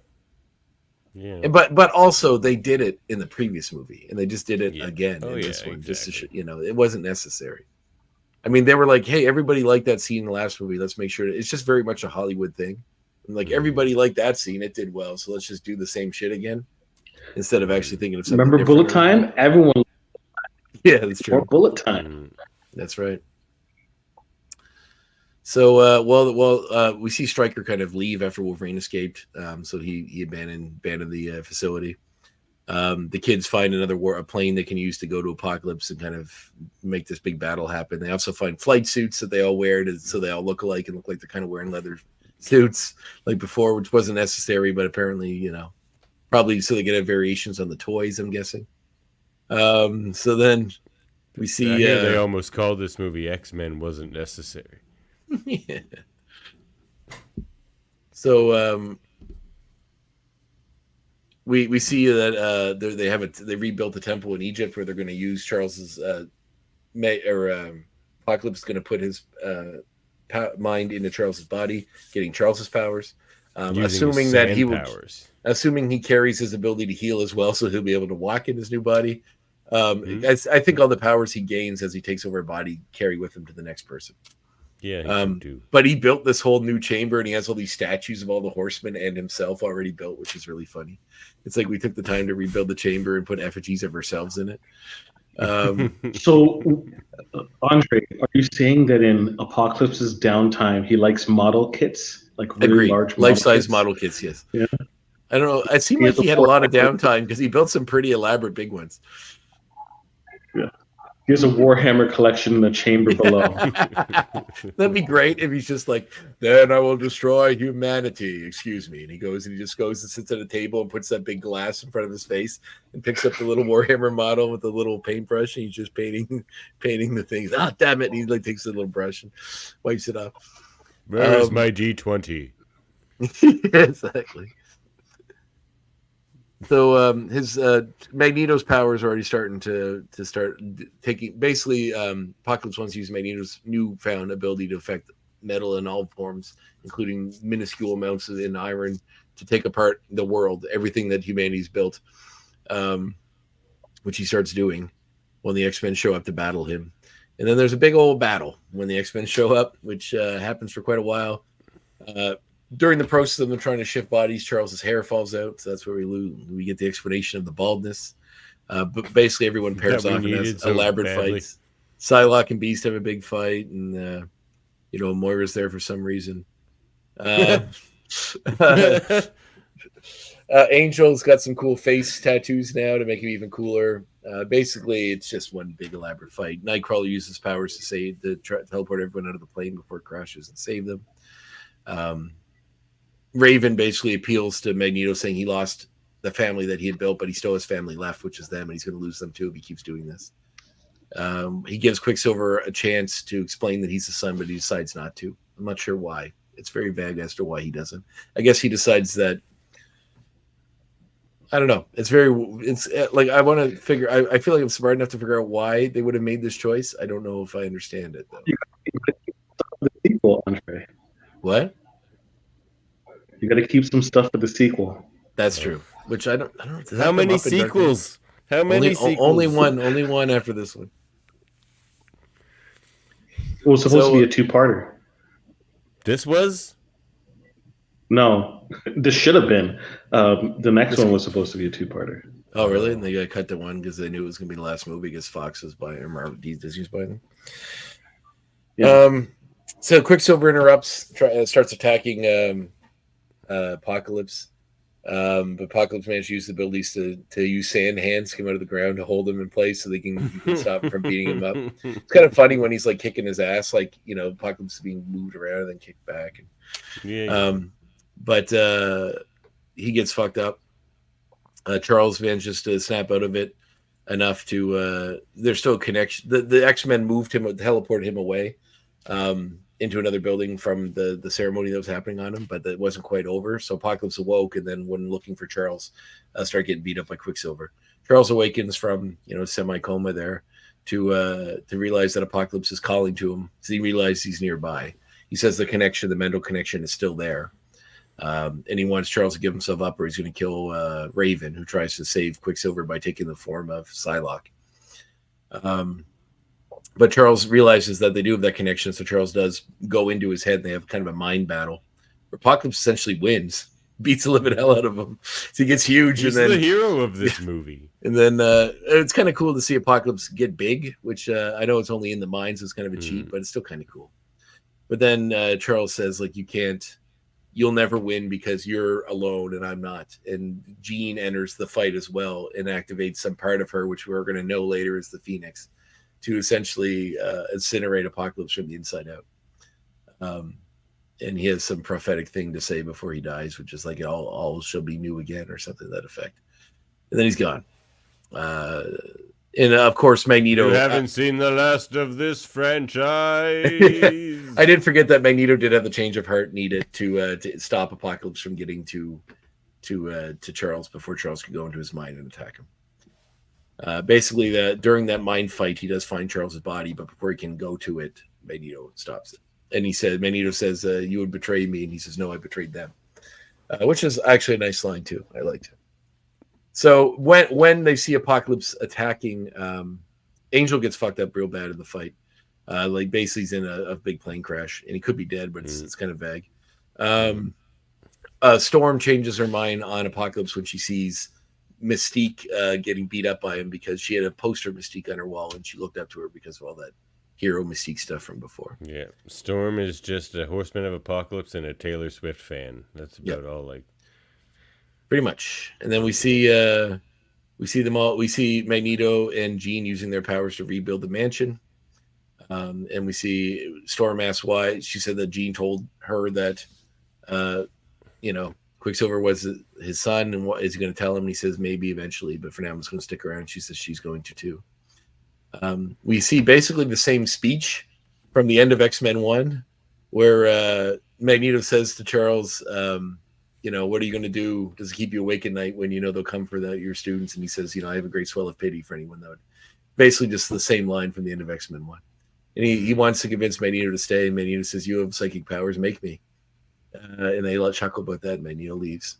Yeah. But also they did it in the previous movie, and they just did it again in this one. Exactly. Just to it wasn't necessary. I mean, they were like, "Hey, everybody liked that scene in the last movie. Let's make sure." It's just very much a Hollywood thing. And like everybody liked that scene, it did well, so let's just do the same shit again instead of actually thinking of something. Remember Bullet Time? Everyone. Yeah, that's true. Or Bullet Time. That's right. So, we see Stryker kind of leave after Wolverine escaped. So he abandoned the facility. The kids find a plane they can use to go to Apocalypse and kind of make this big battle happen. They also find flight suits that they all wear so they all look alike and look like they're kind of wearing leather suits like before, which wasn't necessary, but apparently, probably so they get variations on the toys, I'm guessing. So then we see they almost called this movie X-Men Wasn't Necessary. Yeah. So we see that they rebuilt the temple in Egypt where they're going to use Charles's Apocalypse is going to put his mind into Charles's body, getting Charles's powers, assuming that assuming he carries his ability to heal as well, so he'll be able to walk in his new body. I think all the powers he gains as he takes over a body carry with him to the next person. Yeah, but he built this whole new chamber, and he has all these statues of all the horsemen and himself already built, which is really funny. It's like we took the time to rebuild the chamber and put effigies of ourselves in it. So, Andre, are you saying that in Apocalypse's downtime, he likes model kits, like really large life-size model kits? Yes. Yeah. I don't know. It seemed like he had a lot of downtime because he built some pretty elaborate big ones. Yeah. He has a Warhammer collection in the chamber below. That'd be great if he's just like, then I will destroy humanity. Excuse me. And he just goes and sits at a table and puts that big glass in front of his face and picks up the little Warhammer model with the little paintbrush, and he's just painting the things. Ah, damn it. And he like takes the little brush and wipes it off. Where is my D20? Exactly. So his Magneto's powers are already starting to start taking. Basically, Apocalypse wants to use Magneto's newfound ability to affect metal in all forms, including minuscule amounts in iron, to take apart the world, everything that humanity's built, which he starts doing when the X-Men show up to battle him. And then there's a big old battle when the X-Men show up, which happens for quite a while. During the process of them trying to shift bodies, Charles's hair falls out, so that's where we get the explanation of the baldness. But basically, everyone pairs off and has elaborate fights. Psylocke and Beast have a big fight, and Moira's there for some reason. Angel's got some cool face tattoos now to make him even cooler. Basically, it's just one big elaborate fight. Nightcrawler uses powers to teleport everyone out of the plane before it crashes and save them. Raven basically appeals to Magneto, saying he lost the family that he had built, but he still has family left, which is them, and he's going to lose them too if he keeps doing this. He gives Quicksilver a chance to explain that he's the son, but he decides not to. I'm not sure why. It's very vague as to why he doesn't. I guess he decides that. I don't know. It's like I want to figure. I feel like I'm smart enough to figure out why they would have made this choice. I don't know if I understand it though. The sequel, Andre. What? You got to keep some stuff for the sequel. That's true. Which I don't know. How many sequels? How many sequels? Only one. Only one after this one. It was supposed to be a two-parter. This was? No, this should have been. The next one was supposed to be a two-parter. Oh, really? And they got cut to one because they knew it was going to be the last movie because Fox was buying or Marvel, Disney's buying them. Yeah. So Quicksilver interrupts, starts attacking Apocalypse. But Apocalypse managed to use the abilities to use sand hands to come out of the ground to hold him in place so they can stop him from beating him up. It's kind of funny when he's like kicking his ass, like Apocalypse is being moved around and then kicked back. But he gets fucked up. Charles manages to snap out of it enough to there's still a connection. The X-Men teleported him away into another building from the ceremony that was happening on him, but that wasn't quite over. So Apocalypse awoke, and then when looking for Charles, started getting beat up by Quicksilver. Charles awakens from semi-coma there to realize that Apocalypse is calling to him. So he realizes he's nearby. He says the mental connection is still there. And he wants Charles to give himself up, or he's going to kill Raven, who tries to save Quicksilver by taking the form of Psylocke. But Charles realizes that they do have that connection, so Charles does go into his head, and they have kind of a mind battle. Apocalypse essentially wins, beats the living hell out of him. So he gets huge. He's the hero of this movie. And then it's kind of cool to see Apocalypse get big, which I know it's only in the mind, so it's kind of a cheat, but it's still kind of cool. But then Charles says, like, you'll never win because you're alone and I'm not. And Jean enters the fight as well and activates some part of her, which we're going to know later is the Phoenix, to essentially incinerate Apocalypse from the inside out. And he has some prophetic thing to say before he dies, which is like, all shall be new again, or something to that effect. And then he's gone. And of course, Magneto. You haven't seen the last of this franchise. I did forget that Magneto did have the change of heart needed to stop Apocalypse from getting to Charles before Charles could go into his mind and attack him. Basically, during that mind fight, he does find Charles's body, but before he can go to it, Magneto stops it. And Magneto says, "You would betray me," and he says, "No, I betrayed them," which is actually a nice line too. I liked it. So when they see Apocalypse attacking, Angel gets fucked up real bad in the fight. Like basically he's in a big plane crash, and he could be dead, but it's kind of vague. Storm changes her mind on Apocalypse when she sees Mystique getting beat up by him, because she had a poster of Mystique on her wall, and she looked up to her because of all that hero Mystique stuff from before. Yeah, Storm is just a Horseman of Apocalypse and a Taylor Swift fan. That's about all. Like, pretty much. And then we see them all. We see Magneto and Jean using their powers to rebuild the mansion. And we see Storm asks why. She said that Jean told her that, Quicksilver was his son, and what is he going to tell him? And he says maybe eventually, but for now I'm just going to stick around. She says she's going to too. We see basically the same speech from the end of X-Men 1, where Magneto says to Charles, what are you going to do? Does it keep you awake at night when they'll come for your students? And he says, I have a great swell of pity for anyone that would. Basically just the same line from the end of X-Men 1. And he wants to convince Magneto to stay, and Magneto says, you have psychic powers, make me. And they let chuckle about that, and Magneto leaves.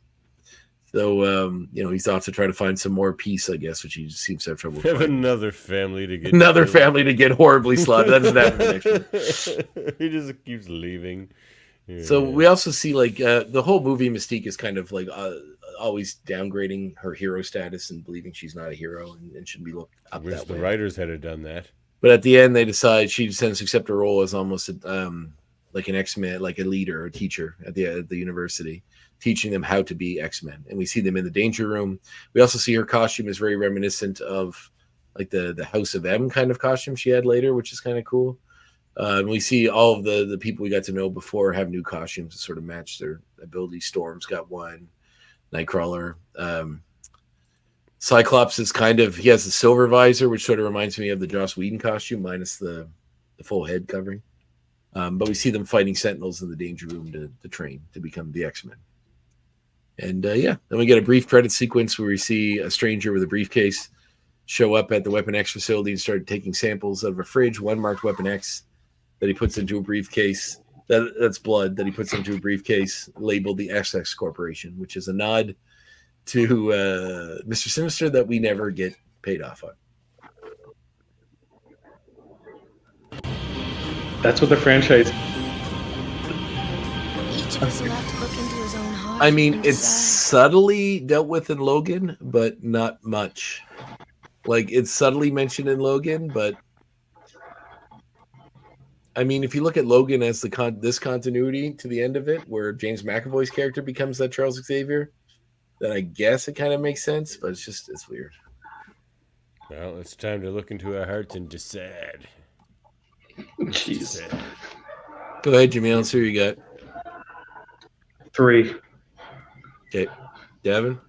So, he's off to try to find some more peace, I guess, which he just seems to have trouble with. Another family to get family to get horribly slaughtered. That doesn't happen. He just keeps leaving. Yeah. So we also see the whole movie Mystique is kind of like always downgrading her hero status and believing she's not a hero and shouldn't be looked up that way. The writers had done that. But at the end, they decide she tends to accept her role as almost like an X-Men, like a leader or a teacher at the university, teaching them how to be X-Men. And we see them in the Danger Room. We also see her costume is very reminiscent of like the House of M kind of costume she had later, which is kind of cool. And we see all of the people we got to know before have new costumes to sort of match their abilities. Storm's got one, Nightcrawler. Cyclops is he has the silver visor, which sort of reminds me of the Joss Whedon costume, minus the full head covering. But we see them fighting Sentinels in the Danger Room to train to become the X-Men. And then we get a brief credit sequence where we see a stranger with a briefcase show up at the Weapon X facility and start taking samples out of a fridge, one marked Weapon X, that he puts into a briefcase. That's blood that he puts into a briefcase labeled the XX Corporation, which is a nod to Mr. Sinister that we never get paid off on. That's what the franchise. Each of us will have to look into his own heart. I mean, and it's decide. subtly dealt with in Logan, but not much. Like, it's subtly mentioned in Logan, but I mean, if you look at Logan as this continuity to the end of it, where James McAvoy's character becomes that Charles Xavier, then I guess it kind of makes sense, but it's weird. Well, it's time to look into our hearts and decide. Jeez. Go ahead, Jameel. Let's see what you got. 3. Okay. Devin?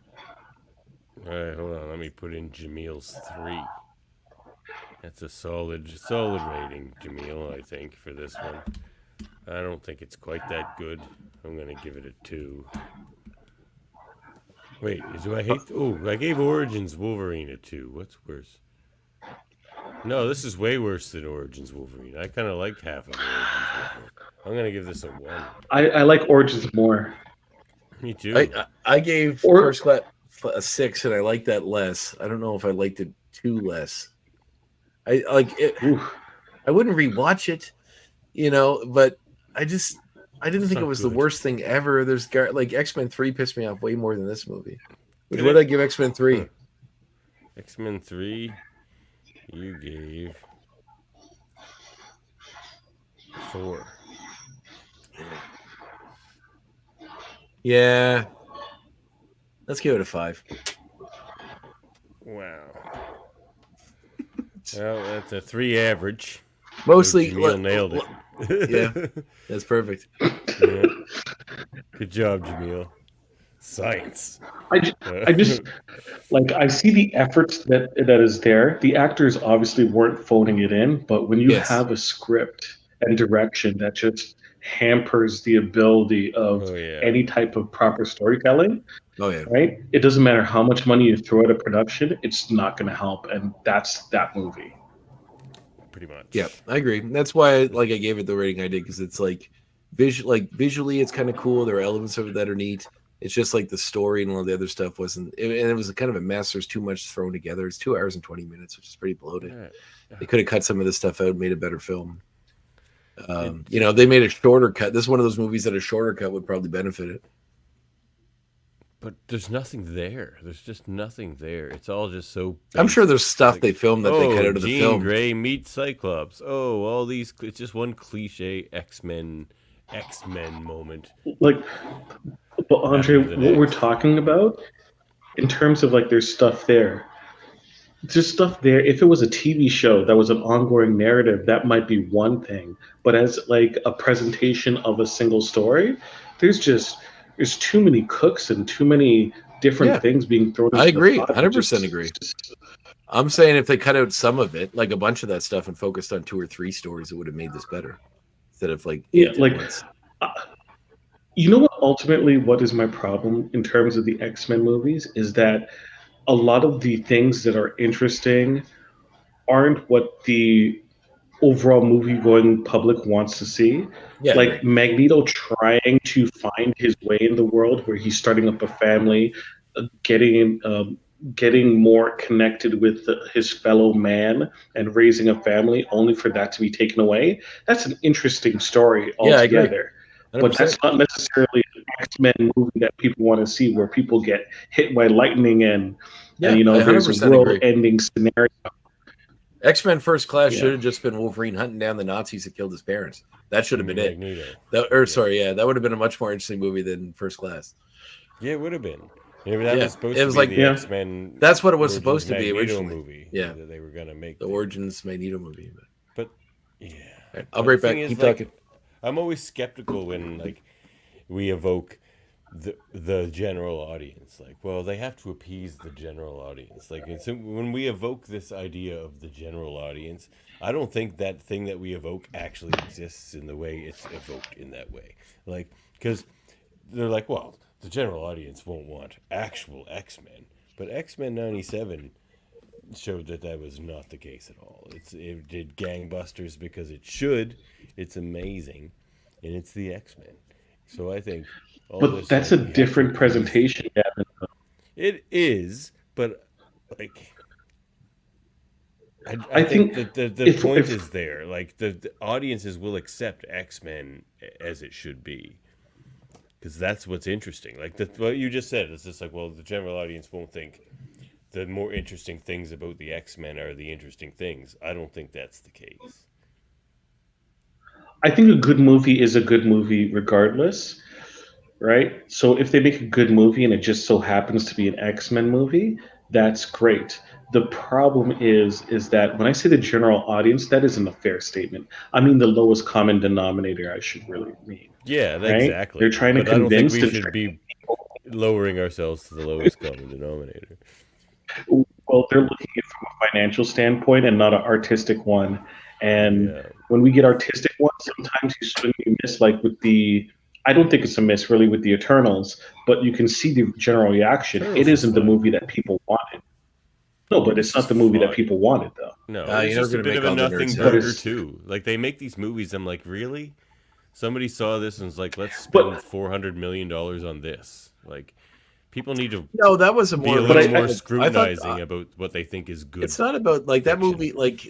All right, hold on. Let me put in Jameel's 3. That's a solid rating, Jameel, I think, for this one. I don't think it's quite that good. I'm going to give it a 2. Wait, do I hate... Oh, I gave Origins Wolverine a 2. What's worse? No, this is way worse than Origins Wolverine. I kind of liked half of Origins Wolverine. I'm going to give this a 1. I like Origins more. Me too. I gave First Class a 6, and I like that less. I don't know if I liked it 2 less. I like it. I wouldn't rewatch it, but I didn't think it was the worst thing ever. There's like X-Men 3 pissed me off way more than this movie. What did I give X-Men 3? X-Men 3, you gave 4. Yeah. Let's give it a 5. Wow. Well, that's a 3 average. Mostly, Jameel nailed it. Yeah, that's perfect. Yeah. Good job, Jameel. Science. I just like I see the efforts that is there. The actors obviously weren't phoning it in, but when you have a script and direction that just hampers the ability of any type of proper storytelling, right? It doesn't matter how much money you throw at a production, it's not going to help, and that's that movie. Pretty much. Yeah, I agree. That's why I gave it the rating I did, because it's visually it's kind of cool. There are elements of it that are neat. It's just like the story and all the other stuff wasn't, and it was kind of a mess. There's too much thrown together. It's 2 hours and 20 minutes, which is pretty bloated. They could have cut some of this stuff out and made a better film. They made a shorter cut. This is one of those movies that a shorter cut would probably benefit it. But there's nothing there. There's just nothing there. It's all just so basic. I'm sure there's stuff they filmed that they cut out of the film. Jean Grey meets Cyclops. Oh, all these. It's just one cliche X-Men moment. But Andre, what we're talking about in terms of there's stuff there. There's stuff there. If it was a TV show that was an ongoing narrative, that might be one thing. But as a presentation of a single story, there's too many cooks and too many different things being thrown. I agree, 100% agree. I'm saying if they cut out some of it, like a bunch of that stuff, and focused on 2 or 3 stories, it would have made this better instead of ultimately what is my problem in terms of the X-Men movies is that a lot of the things that are interesting aren't what the overall movie-going public wants to see. Magneto trying to find his way in the world, where he's starting up a family, getting more connected with his fellow man and raising a family, only for that to be taken away. That's an interesting story altogether. But that's not necessarily an X-Men movie that people want to see, where people get hit by lightning and there's a world-ending scenario. X-Men First Class Yeah. should have just been Wolverine hunting down the Nazis that killed his parents. That should have been it. Magneto. That would have been a much more interesting movie than First Class. Yeah, it would have been. That Yeah, was supposed it to was be like- the Yeah. X-Men. That's what it was Origins supposed to be Magneto originally. movie. Yeah. that they were gonna make The Origins Magneto movie. But yeah, Right, I'll But be right the back. thing is, Keep like, talking. I'm always skeptical when like we evoke the general audience. Like, well, they have to appease the general audience. Like, and so when we evoke this idea of the general audience, I don't think that thing that we evoke actually exists in the way it's evoked in that way. Like, because they're like, well, the general audience won't want actual X-Men, but X-Men '97 showed that was not the case at all. It did gangbusters because it should. It's amazing, and it's the X-Men. So I think. But that's a different presentation, Gavin. It is, but like. I think that the point is there. Like the audiences will accept X-Men as it should be, because that's what's interesting. Like what you just said, it's just like, well, the general audience won't think the more interesting things about the X-Men are the interesting things. I don't think that's the case. I think a good movie is a good movie regardless, right? So if they make a good movie and it just so happens to be an X-Men movie, that's great. The problem is that when I say the general audience, that isn't a fair statement. I mean the lowest common denominator, I should really mean. Yeah, Right? exactly. They're trying to but I don't think convince we and should train be lowering ourselves to the lowest common denominator. Well, they're looking at it from a financial standpoint and not an artistic one. And Yeah. when we get artistic ones, sometimes you swing and miss, like with the. I don't think it's a miss really with the Eternals, but you can see the general reaction. Eternals It is isn't the fun. movie that people wanted. No, but it's not the movie that fun. people wanted, though. No, you're it's never just a gonna bit make of a all the nothing nerds happy. burger But too. Like they make these movies, I'm like, really? Somebody saw this and was like, let's But- spend $400 million on this. Like, people need to No, that was a be more. a little I- more I thought- scrutinizing about what they think is good. It's not about like that fiction. movie. Like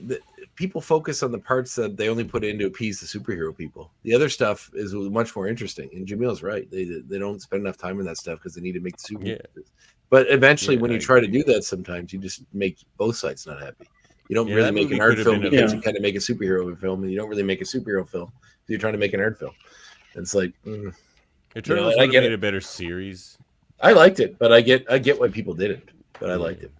people focus on the parts that they only put in to appease the superhero people. The other stuff is much more interesting. And Jamil's right; they don't spend enough time in that stuff because they need to make the superhero. Yeah. But eventually, Yeah, when you I try to agree. do that, sometimes you just make both sides not happy. You don't Yeah, really that make movie an art could have film been a- because Yeah. you kind of make a superhero film, and you don't really make a superhero film. You're trying to make an art film. And it's like Eternals I would have get made it. a better series. I liked it, but I get why people did it. But I liked it.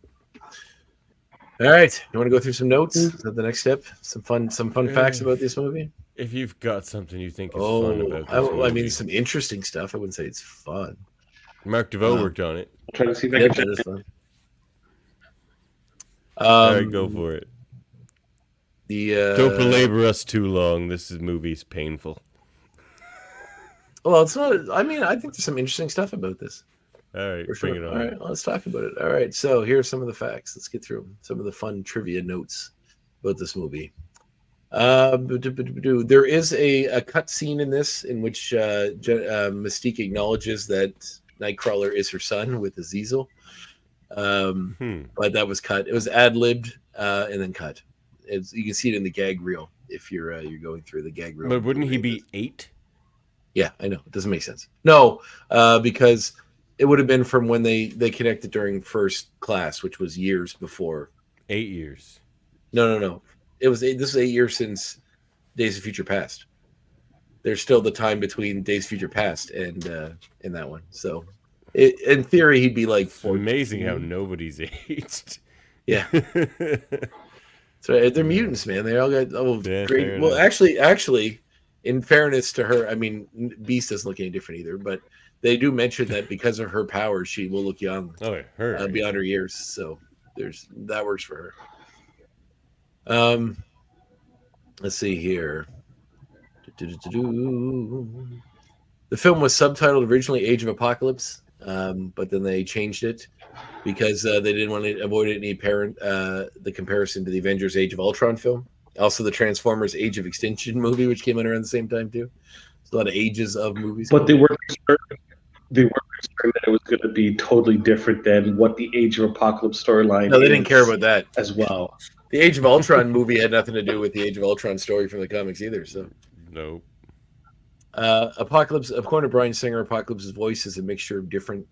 All right, you want to go through some notes? Is that the next step? Some fun facts about this movie. If you've got something you think is fun about this I movie. mean, some interesting stuff. I wouldn't say it's fun. Mark DeVoe worked on it. I'm trying to see if I Yep, can that is fun. All right, go for it. The Don't belabor us too long. This movie's painful. well, it's not. I mean, I think there's some interesting stuff about this. All right, For sure. bring it on. All right, let's talk about it. All right, so here are some of the facts. Let's get through them. Some of the fun trivia notes about this movie. There is a cut scene in this in which Mystique acknowledges that Nightcrawler is her son with Azazel. But that was cut. It was ad-libbed and then cut. You can see it in the gag reel if you're going through the gag reel. But wouldn't he be 8? Yeah, I know. It doesn't make sense. No, because it would have been from when they connected during First Class, which was years before. 8 years. No. This was 8 years since Days of Future Past. There's still the time between Days of Future Past and that one. So, in theory, he'd be like It's 14. amazing how nobody's aged. Yeah. So they're mutants, man. They all got Yeah, great. fair Well, enough. actually, in fairness to her, I mean, Beast doesn't look any different either. But they do mention that because of her powers, she will look young Oh, her. beyond her years. So that works for her. Let's see here. The film was subtitled originally "Age of Apocalypse," but then they changed it because they didn't want to avoid any the comparison to the Avengers: Age of Ultron film. Also, the Transformers: Age of Extinction movie, which came out around the same time too. There's a lot of ages of movies. But they were concerned that it was going to be totally different than what the Age of Apocalypse storyline. No, they didn't care about that as well. The Age of Ultron movie had nothing to do with the Age of Ultron story from the comics either. So, Nope. Apocalypse, according to Bryan Singer, Apocalypse's voice is a mixture of different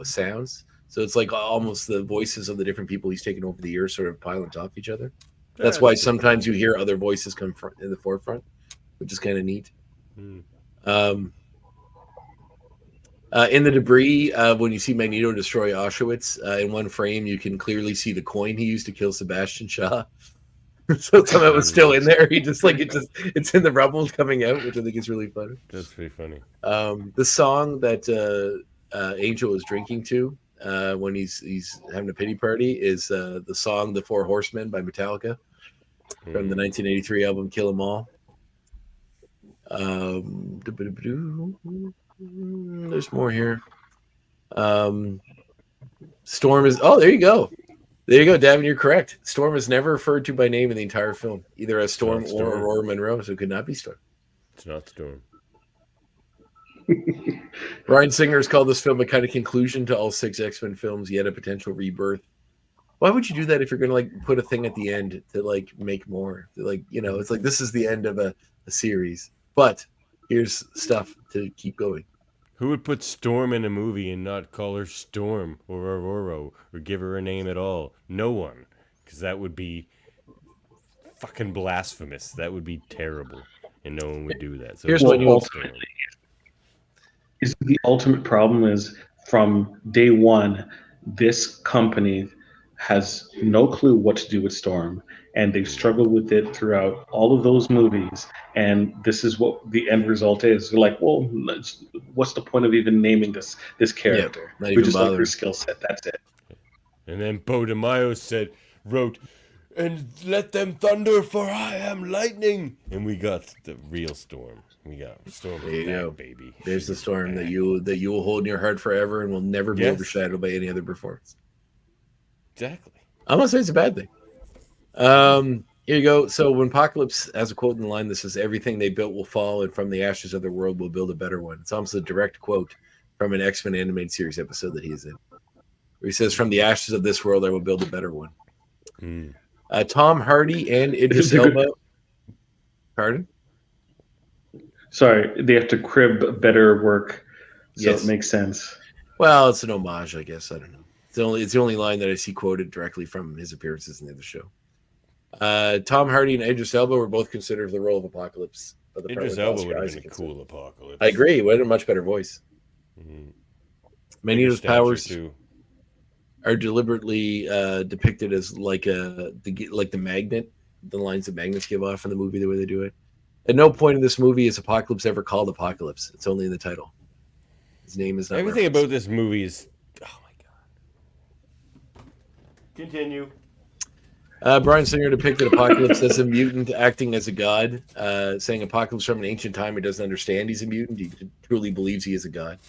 sounds. So it's like almost the voices of the different people he's taken over the years sort of pile on top of each other. That's why sometimes you hear other voices come in the forefront, which is kind of neat. In the debris, when you see Magneto destroy Auschwitz, in one frame, you can clearly see the coin he used to kill Sebastian Shaw. So somehow it's still in there. He just it's in the rubble coming out, which I think is really funny. That's pretty funny. The song that Angel is drinking to when he's having a pity party is the song "The Four Horsemen" by Metallica from the 1983 album "Kill 'Em All." There's more here. Storm is. Oh, there you go. There you go, Davin. You're correct. Storm is never referred to by name in the entire film, either as Storm or Aurora Monroe, so it could not be Storm. It's not Storm. Bryan Singer has called this film a kind of conclusion to all 6 X-Men films, yet a potential rebirth. Why would you do that if you're going to put a thing at the end to make more? It's like this is the end of a series, but here's stuff to keep going. Who would put Storm in a movie and not call her Storm or Aurora or give her a name at all? No one, because that would be fucking blasphemous. That would be terrible, and no one would do that. So here's what you is the ultimate problem is from day one, this company has no clue what to do with Storm, and they've struggled with it throughout all of those movies. And this is what the end result is. They're like, well, what's the point of even naming this character? Yeah, we just like her skill set. That's it. And then Bo DeMaio wrote, "And let them thunder, for I am lightning." And we got the real Storm. We got Storm, baby. There's the Storm that you will hold in your heart forever and will never be overshadowed by any other performance. Exactly. I'm not saying it's a bad thing. Here you go. So when Apocalypse has a quote in the line that says, "Everything they built will fall, and from the ashes of their world we'll build a better one." It's almost a direct quote from an X-Men animated series episode that he's in, where he says, "From the ashes of this world I will build a better one." Tom Hardy and Idris Elba. Pardon? Sorry, they have to crib better work, so Yes. it makes sense. Well, it's an homage, I guess. I don't know. It's the only line that I see quoted directly from his appearances in the other show. Tom Hardy and Idris Elba were both considered for the role of Apocalypse. But Idris Elba would have been a cool Apocalypse. I agree. He had a much better voice. Magneto's powers are deliberately depicted as like the magnet, the lines that magnets give off in the movie, the way they do it. At no point in this movie is Apocalypse ever called Apocalypse. It's only in the title. His name is not Everything referenced. about this movie is... Oh, my God. Continue. Bryan Singer depicted Apocalypse as a mutant acting as a god, saying Apocalypse from an ancient time he doesn't understand he's a mutant. He truly believes he is a god.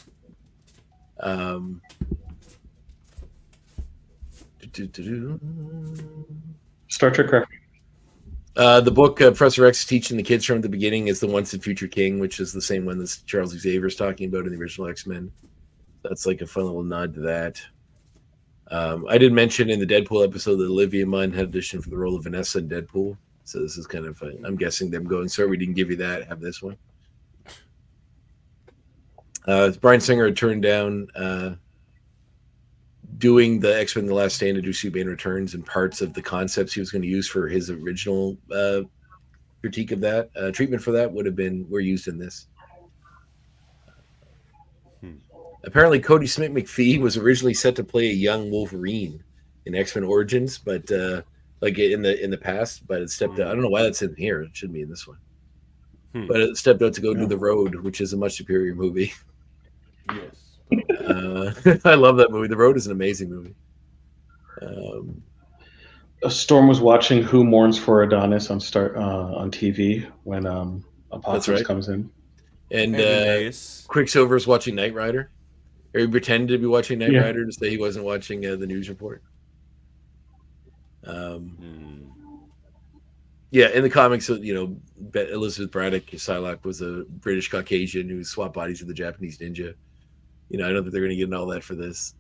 Star Trek reference. The book Professor X is teaching the kids from the beginning is the Once and Future King, which is the same one that Charles Xavier is talking about in the original X-Men. That's like a fun little nod to that. I did mention in the Deadpool episode that Olivia Munn had auditioned for the role of Vanessa in Deadpool. So this is kind of, I'm guessing them going, sorry, we didn't give you that, have this one. Bryan Singer had turned down doing the X-Men The Last Stand to do Superman Returns, and parts of the concepts he was going to use for his original critique of that. Treatment for that were used in this. Apparently, Cody Smith McPhee was originally set to play a young Wolverine in X-Men Origins, but like in the past, but it stepped out. I don't know why that's in here. It should be in this one. But it stepped out to go do The Road, which is a much superior movie. Yes. I love that movie. The Road is an amazing movie. Storm was watching Who Mourns for Adonis on TV when Apocalypse comes in. And Quicksilver's watching Knight Rider. Or he pretended to be watching Knight Rider to say he wasn't watching the news report. Yeah, in the comics, Elizabeth Braddock, Psylocke, was a British Caucasian who swapped bodies with a Japanese ninja. I don't think they're going to get into all that for this.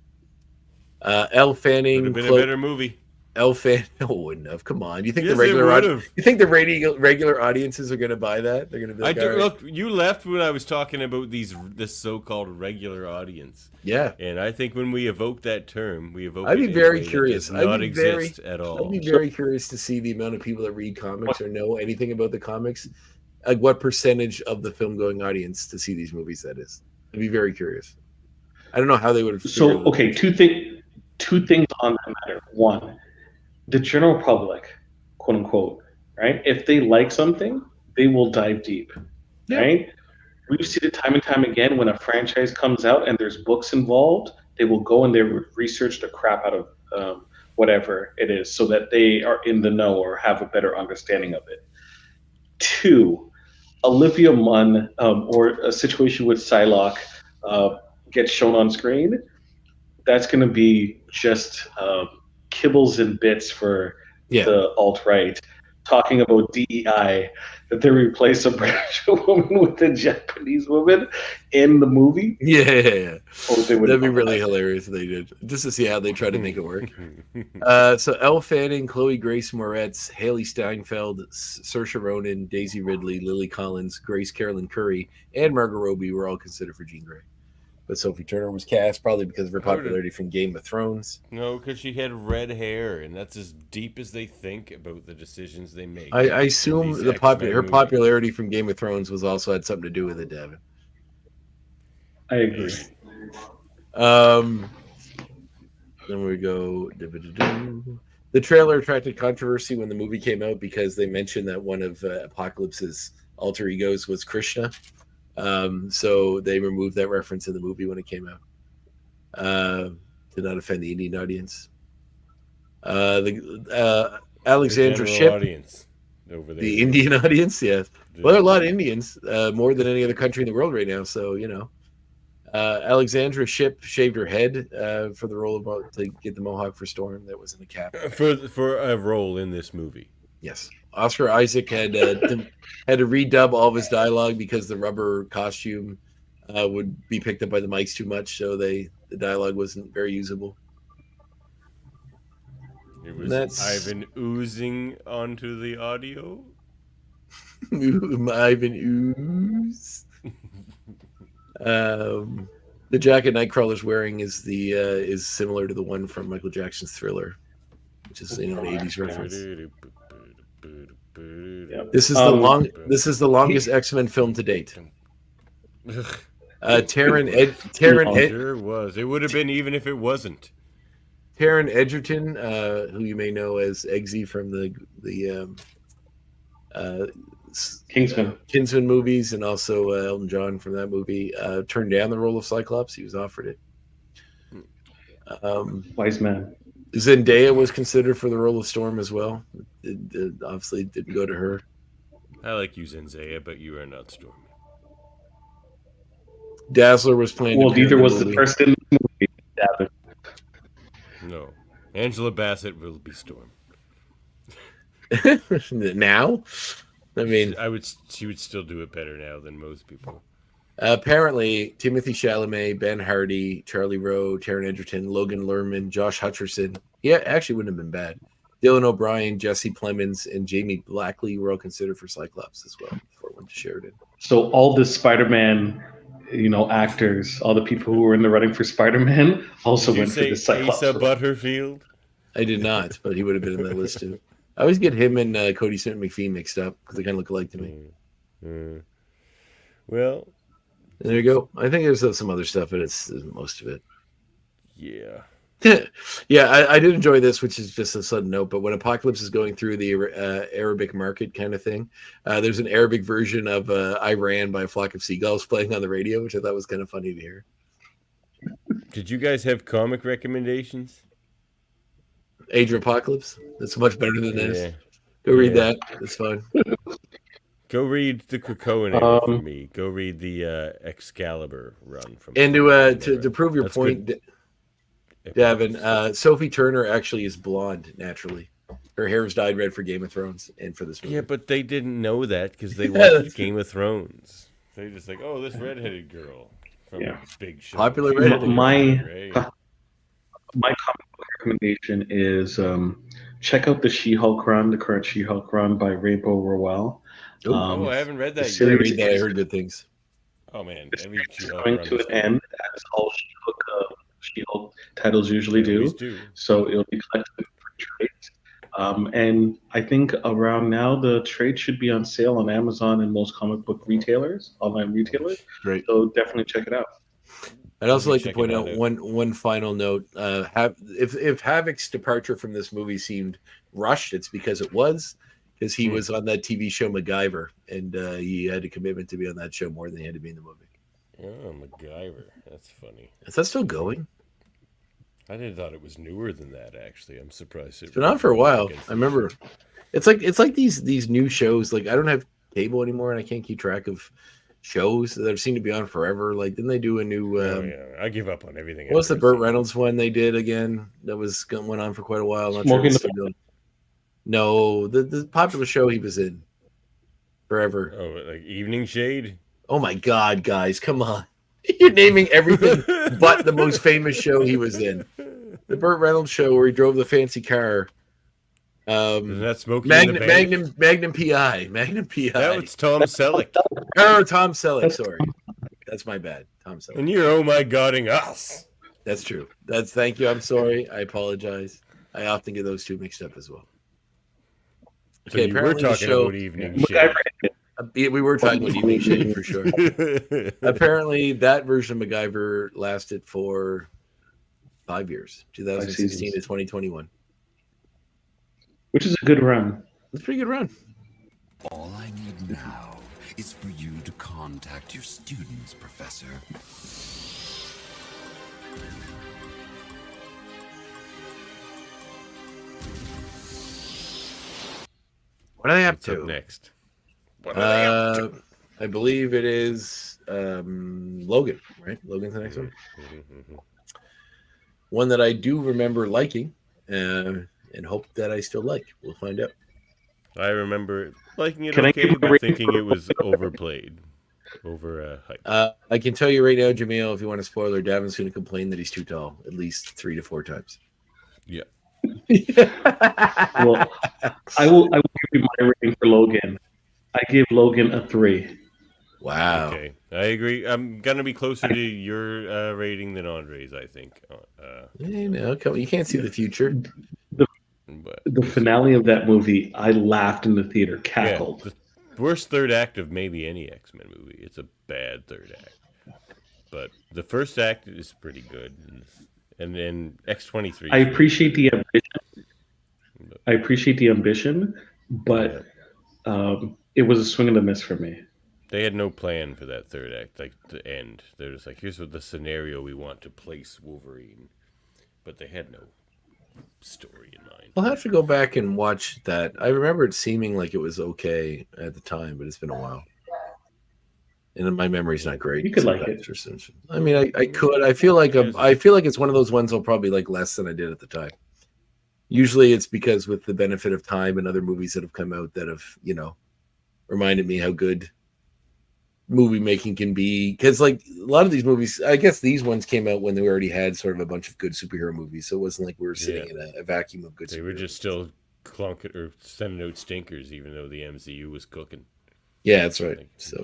Elle Fanning. Would have been a better movie. Elfan, no, it wouldn't have. Come on, you think Yes, the it would have. you think the regular audiences are going to buy that? They're going to be like, "All right." Look, you left when I was talking about this so-called regular audience. Yeah, And I think when we evoke that term, we evoke I'd be it in very a way curious. that does not exist at all. I'd be very curious to see the amount of people that read comics or know anything about the comics. Like, what percentage of the film-going audience to see these movies that is? I'd be very curious. I don't know how they would have. So, okay, two things on that matter. One, the general public, quote unquote, right? If they like something, they will dive deep, right? We've seen it time and time again when a franchise comes out and there's books involved, they will go and they research the crap out of whatever it is so that they are in the know or have a better understanding of it. Two, Olivia Munn or a situation with Psylocke gets shown on screen, that's going to be just kibbles and bits for the alt-right, talking about DEI, that they replace a British woman with a Japanese woman in the movie. Yeah. That'd be really that. hilarious if they did, just to see how they try to make it work. So Elle Fanning, Chloe Grace Moretz, Haley Steinfeld, Saoirse Ronan, Daisy Ridley, Lily Collins, Grace Carolyn Curry, and Margot Robbie were all considered for Jean Grey. But Sophie Turner was cast probably because of her popularity from Game of Thrones. No, because she had red hair, and that's as deep as they think about the decisions they make. I assume her popularity from Game of Thrones was also had something to do with it, Devin. I agree. Then we go. The trailer attracted controversy when the movie came out because they mentioned that one of Apocalypse's alter egos was Krishna. So they removed that reference in the movie when it came out. Did not offend the Indian audience. Alexandra Shipp, audience over there. The Indian audience, yes. Well, there are a lot of Indians, more than any other country in the world right now. So Alexandra Shipp shaved her head for the role to get the mohawk for Storm. That was in the cap for a role in this movie. Yes. Oscar Isaac had to redub all of his dialogue because the rubber costume would be picked up by the mics too much, so the dialogue wasn't very usable. It was Ivan oozing onto the audio. Ivan ooze. The jacket Nightcrawler's wearing is similar to the one from Michael Jackson's Thriller, which is an 80s reference. Yep. This is the longest X-Men film to date. Sure was. It would have been even if it wasn't. Taron Egerton, who you may know as Eggsy from the Kingsman movies, and also Elton John from that movie, turned down the role of Cyclops. He was offered it. Wise man. Zendaya was considered for the role of Storm as well. It obviously didn't go to her. I like you, Zendaya, but you are not Storm. Dazzler was playing. Well, neither was the person in the movie. No, Angela Bassett will be Storm. Now, I mean, she would still do it better now than most people. Apparently, Timothy Chalamet, Ben Hardy, Charlie Rowe, Taron Egerton, Logan Lerman, Josh Hutcherson. Yeah, actually wouldn't have been bad. Dylan O'Brien, Jesse Plemons, and Jamie Blackley were all considered for Cyclops as well before it went to Sheridan. So all the Spider-Man, actors, all the people who were in the running for Spider-Man also went for the Cyclops. Asa Butterfield? I did not, but he would have been in that list too. I always get him and Cody Smith McPhee mixed up because they kind of look alike to me. Well, there you go. I think there's some other stuff, but it's most of it. Yeah. Yeah, I did enjoy this, which is just a sudden note. But when Apocalypse is going through the Arabic market kind of thing, there's an Arabic version of Iran by a Flock of Seagulls playing on the radio, which I thought was kind of funny to hear. Did you guys have comic recommendations? Age of Apocalypse. That's much better than this. Go read that. It's fun. Go read the Krakoan for me. Go read the Excalibur run from. And to prove your point, Davin, Sophie Turner actually is blonde naturally. Her hair was dyed red for Game of Thrones and for this movie. Yeah, but they didn't know that because they watched Game of Thrones. They're just like, oh, this redheaded girl from a big show. Popular redheaded my comic book recommendation is check out the She-Hulk run, the current She-Hulk run by Rainbow Rowell. Oh, I haven't read the that I yet. series read that. I heard good things. Oh man, is every She-Hulk coming run to is an end, as all She-Hulk titles usually They do. always do. So it'll be collected for trades. And I think around now the trade should be on sale on Amazon and most comic book retailers, online retailers. Great. So definitely check it out. I'd also I'll be like to checking point out that out. one final note. If Havoc's departure from this movie seemed rushed, it's because it was, because he was on that TV show MacGyver, and he had a commitment to be on that show more than he had to be in the movie. Oh, MacGyver. That's funny. Is that still going? I did thought it was newer than that. Actually, I'm surprised. It's been on for a while. I remember. It's like these new shows. Like, I don't have cable anymore, and I can't keep track of shows that seem to be on forever. Like, didn't they do a new? I give up on everything. What was the I've Burt ever Reynolds one they did again? That went on for quite a while. I'm not Smoking sure. It's still no, the popular show he was in forever. seen. Oh, like Evening Shade. Oh my God, guys, come on! You're naming everything but the most famous show he was in. The Burt Reynolds show where he drove the fancy car. Isn't that Smokey and the Bandit? Magnum PI. Magnum PI. That was Tom Selleck. Oh, Tom Selleck. Sorry, that's my bad. Tom Selleck. And you're oh my godding us. That's true. Thank you. I'm sorry. I apologize. I often get those two mixed up as well. So Okay, you were apparently the talking show. about Evening Shade. We were talking about Evening Shade for sure. Apparently, that version of MacGyver lasted for 5 years, 2016 to 2021. Which is a good run. It's a pretty good run. All I need now is for you to contact your students, Professor. What are they up What's up to next? What are they up to? I believe it is Logan, right? Logan's the next one. One that I do remember liking and hope that I still like. We'll find out. I remember liking it Can I okay, give you a but rating thinking for- it was overplayed. Hyped. I can tell you right now, Jaemeel, if you want a spoiler, Davin's going to complain that he's too tall at least 3 to 4 times. Yeah. Well, I will give you my rating for Logan. I give Logan a 3. Wow. Okay, I agree. I'm gonna be closer to your rating than Andre's, I think. You can't see the future. But The finale of that movie, I laughed in the theater, cackled. the worst third act of maybe any X-Men movie. It's a bad third act, but the first act is pretty good, and then X-23. I appreciate the ambition. But it was a swing and a miss for me. They had no plan for that third act, like the end. They're just like, here's what the scenario we want to place Wolverine, but they had no story in mind. I'll have to go back and watch that. I remember it seeming like it was okay at the time, but it's been a while. And my memory's not great. You could like it. I mean, I could. I feel like it's one of those ones I'll probably like less than I did at the time. Usually it's because with the benefit of time and other movies that have come out that have, reminded me how good movie making can be. Because like a lot of these movies, I guess these ones came out when they already had sort of a bunch of good superhero movies. So it wasn't like we were sitting in a vacuum of good They superhero were just still clunking or sending out stinkers, even though the MCU was cooking. Yeah, that's right. So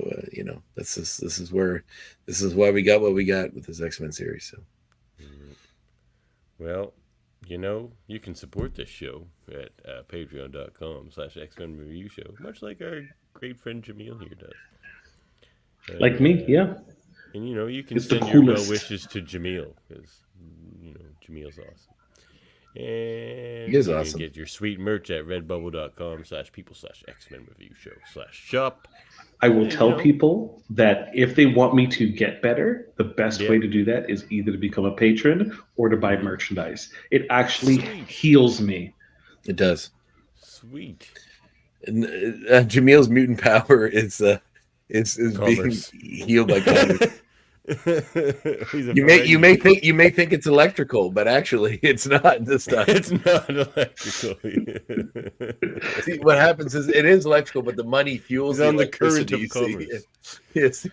this is why we got what we got with this X-Men series. So Well, you can support this show at patreon.com/X-Men Review Show, much like our great friend Jaemeel here does. Like me, yeah. And you can It's the send your well coolest. wishes to Jaemeel because Jameel's awesome. And He is you can awesome. get your sweet merch at redbubble.com/people/X-Men Review Show/shop. I will tell people that if they want me to get better, the best Yeah. way to do that is either to become a patron or to buy merchandise. It actually Sweet. heals me. it does. Sweet. And Jameel's mutant power is being Commerce. healed by commerce. You may think it's electrical, but actually it's not this time. It's not electrical. See, what happens is it is electrical, but the money fuels He's on the electricity. current of commerce. Yes.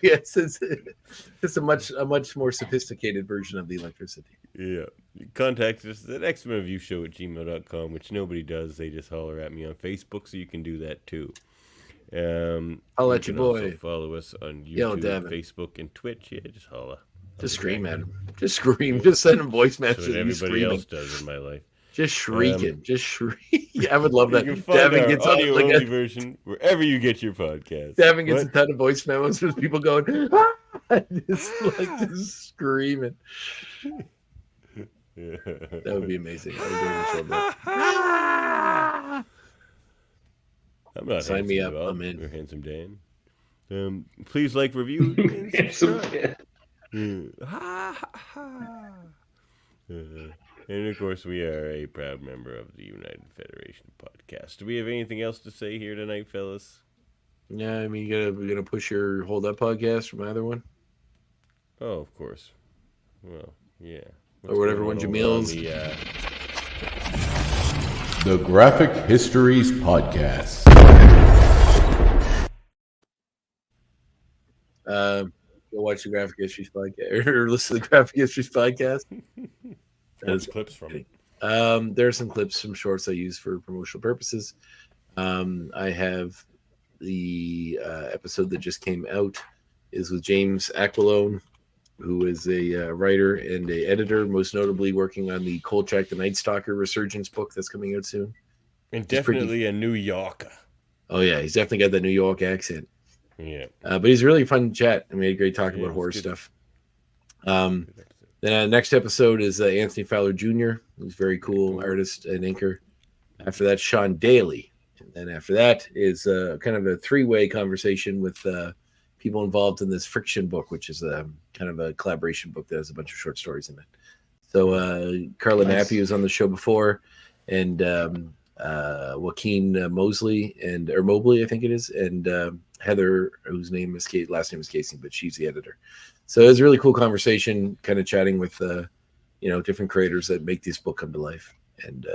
It's a much more sophisticated version of the electricity. Yeah. Contact us at xmenreviewshow@gmail.com, which nobody does. They just holler at me on Facebook, so you can do that too. I'll let you boy. Also follow us on Yo, YouTube, Facebook, and Twitch. Yeah, just holla. Just scream at him. Just scream. Just send him voice That's messages. what everybody Screaming. else does in my life. Just shrieking. Just shriek. Yeah, I would love that. You can find Davin our gets audio-only version wherever you get your podcast. Davin gets a ton of voice memos with people going, just screaming. Yeah. That would be amazing. I would really show that. I'm not Sign me up. Bob. I'm in. You're Handsome Dan. Please like, review, and subscribe. And of course, we are a proud member of the United Federation Podcast. Do we have anything else to say here tonight, fellas? Yeah, I mean, we're gonna push your Hold Up podcast from either one. Oh, of course. Well, yeah. Or whatever one Jameel's. The Graphic Histories Podcast. Go watch the Graphic Histories podcast or listen to the Graphic Histories podcast. There's clips from it. There are some clips, some shorts I use for promotional purposes. I have the episode that just came out is with James Aquilone, who is a writer and a editor, most notably working on the Kolchak the Night Stalker Resurgence book that's coming out soon. And definitely a New Yorker. Oh yeah, he's definitely got the New York accent. Yeah, but he's really fun to chat. I mean, we had a great talk about horror stuff. Then next episode is Anthony Fowler Jr., who's a very cool artist and inker. After that, Sean Daly. And then after that is kind of a three-way conversation with people involved in this Friction book, which is kind of a collaboration book that has a bunch of short stories in it. So Carla Nappy was on the show before, and Joaquin Mobley, I think it is, and Heather, whose last name is Casey, but she's the editor. So it was a really cool conversation, kind of chatting with different creators that make this book come to life. And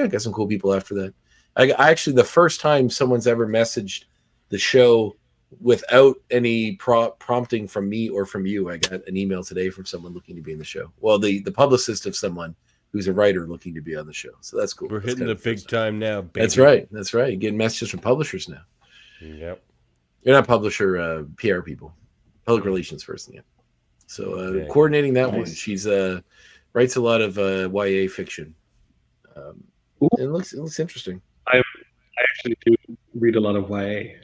I got some cool people after that. I actually, the first time someone's ever messaged the show without any prompting from me or from you, I got an email today from someone looking to be in the show. Well, the publicist of someone who's a writer looking to be on the show. So that's cool. We're hitting the big time now, baby. That's right. You're getting messages from publishers now. Yep. You're not publisher, PR people. Public relations person, yeah. So coordinating that one. She's writes a lot of YA fiction. It looks interesting. I actually do read a lot of YA.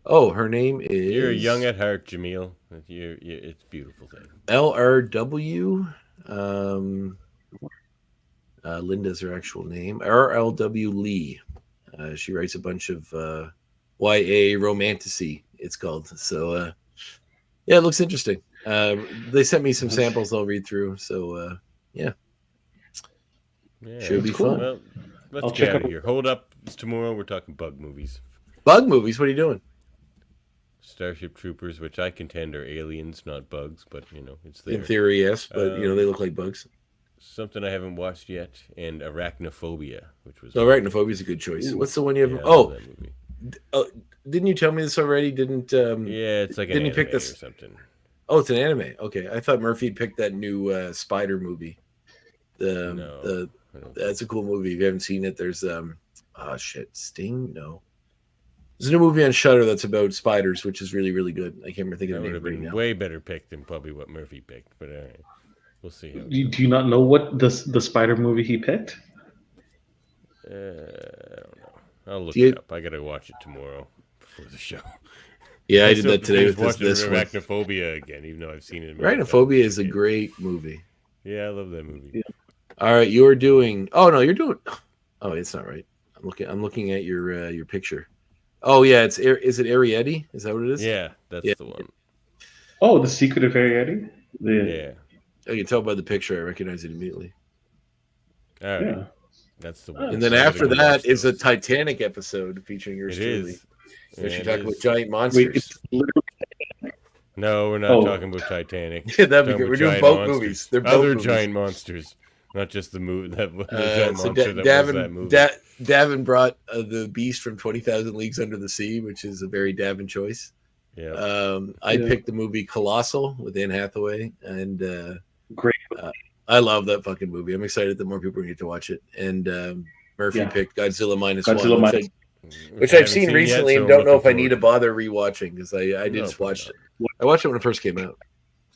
Oh, her name is... You're young at heart, Jaemeel. It's a beautiful thing. LRW. Linda's her actual name. RLW Lee. She writes a bunch of YA romantasy, it's called. So, it looks interesting. They sent me some samples I'll read through. So, should be fun. Well, let's get out of here. Hold up. It's tomorrow. We're talking bug movies. Bug movies? What are you doing? Starship Troopers, which I contend are aliens, not bugs, but it's there. In theory, yes, but they look like bugs. Something I haven't watched yet, and Arachnophobia, which was... Arachnophobia is a good choice. What's the one you have? Didn't you tell me this already? Yeah, it's like an anime pick this or something. Oh, it's an anime. Okay, I thought Murphy picked that new Spider movie. That's a cool movie. If you haven't seen it, there's Sting. No, there's a new movie on Shudder that's about spiders, which is really, really good. I can't remember thinking of the name right now. Way better pick than probably what Murphy picked, but all right. We'll see. Do you not know what the spider movie he picked? I don't know. I'll look it up. I gotta watch it tomorrow before the show. Yeah, I did that today with this one. Arachnophobia again, even though I've seen it. Arachnophobia is a great movie. Yeah, I love that movie. Yeah. All right, you're doing. Oh no, you're doing. Oh, it's not right. I'm looking at your picture. Oh yeah, is it Arietti? Is that what it is? Yeah, that's the one. Oh, The Secret of Arietti? Yeah. I can tell by the picture. I recognize it immediately. All right. Yeah. That's the one. And then after that is a Titanic episode featuring yours truly. Is. Which you talk about giant monsters. No, we're not talking about Titanic. Yeah, that'd be good. We're doing both movies. They're both other movies. giant monsters, not just the movie. The giant monster that was that movie. Davin brought the Beast from 20,000 Leagues Under the Sea, which is a very Davin choice. Yeah. I picked the movie Colossal with Anne Hathaway, and great. I love that fucking movie. I'm excited that more people need to watch it. And Murphy picked Godzilla -1, which I've seen recently and don't know if I need to bother rewatching because I just watched it. I watched it when it first came out.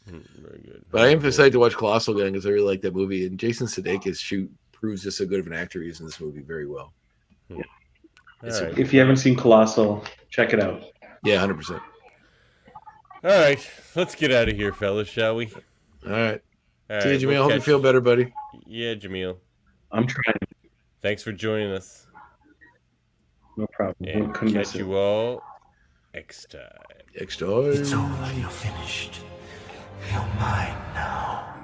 Very good. But I am excited to watch Colossal again because I really like that movie. And Jason Sudeikis proves just how good of an actor he is in this movie very well. Yeah. Right. If you haven't seen Colossal, check it out. Yeah, 100%. All right, let's get out of here, fellas, shall we? All right. See you, Jameel. Hope you feel better, buddy. Yeah, Jameel. I'm trying. Thanks for joining us. No problem. And catch you all next time. Next time. It's over. You're finished. You're mine now.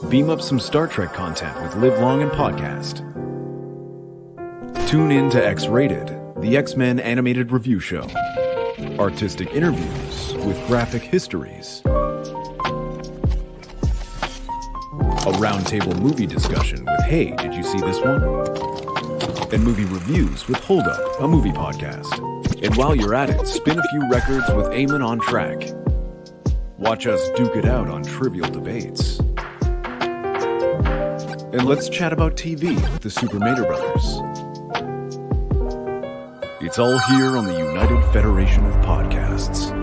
Beam up some Star Trek content with Live Long and Podcast. Tune in to X-Rated, the X-Men animated review show. Artistic interviews with graphic histories. A roundtable movie discussion with Hey, did you see this one? And movie reviews with Hold Up, a movie podcast. And while you're at it, spin a few records with Eamon on Track. Watch us duke it out on trivial debates. And let's chat about TV with the Super Mater Brothers. It's all here on the United Federation of Podcasts.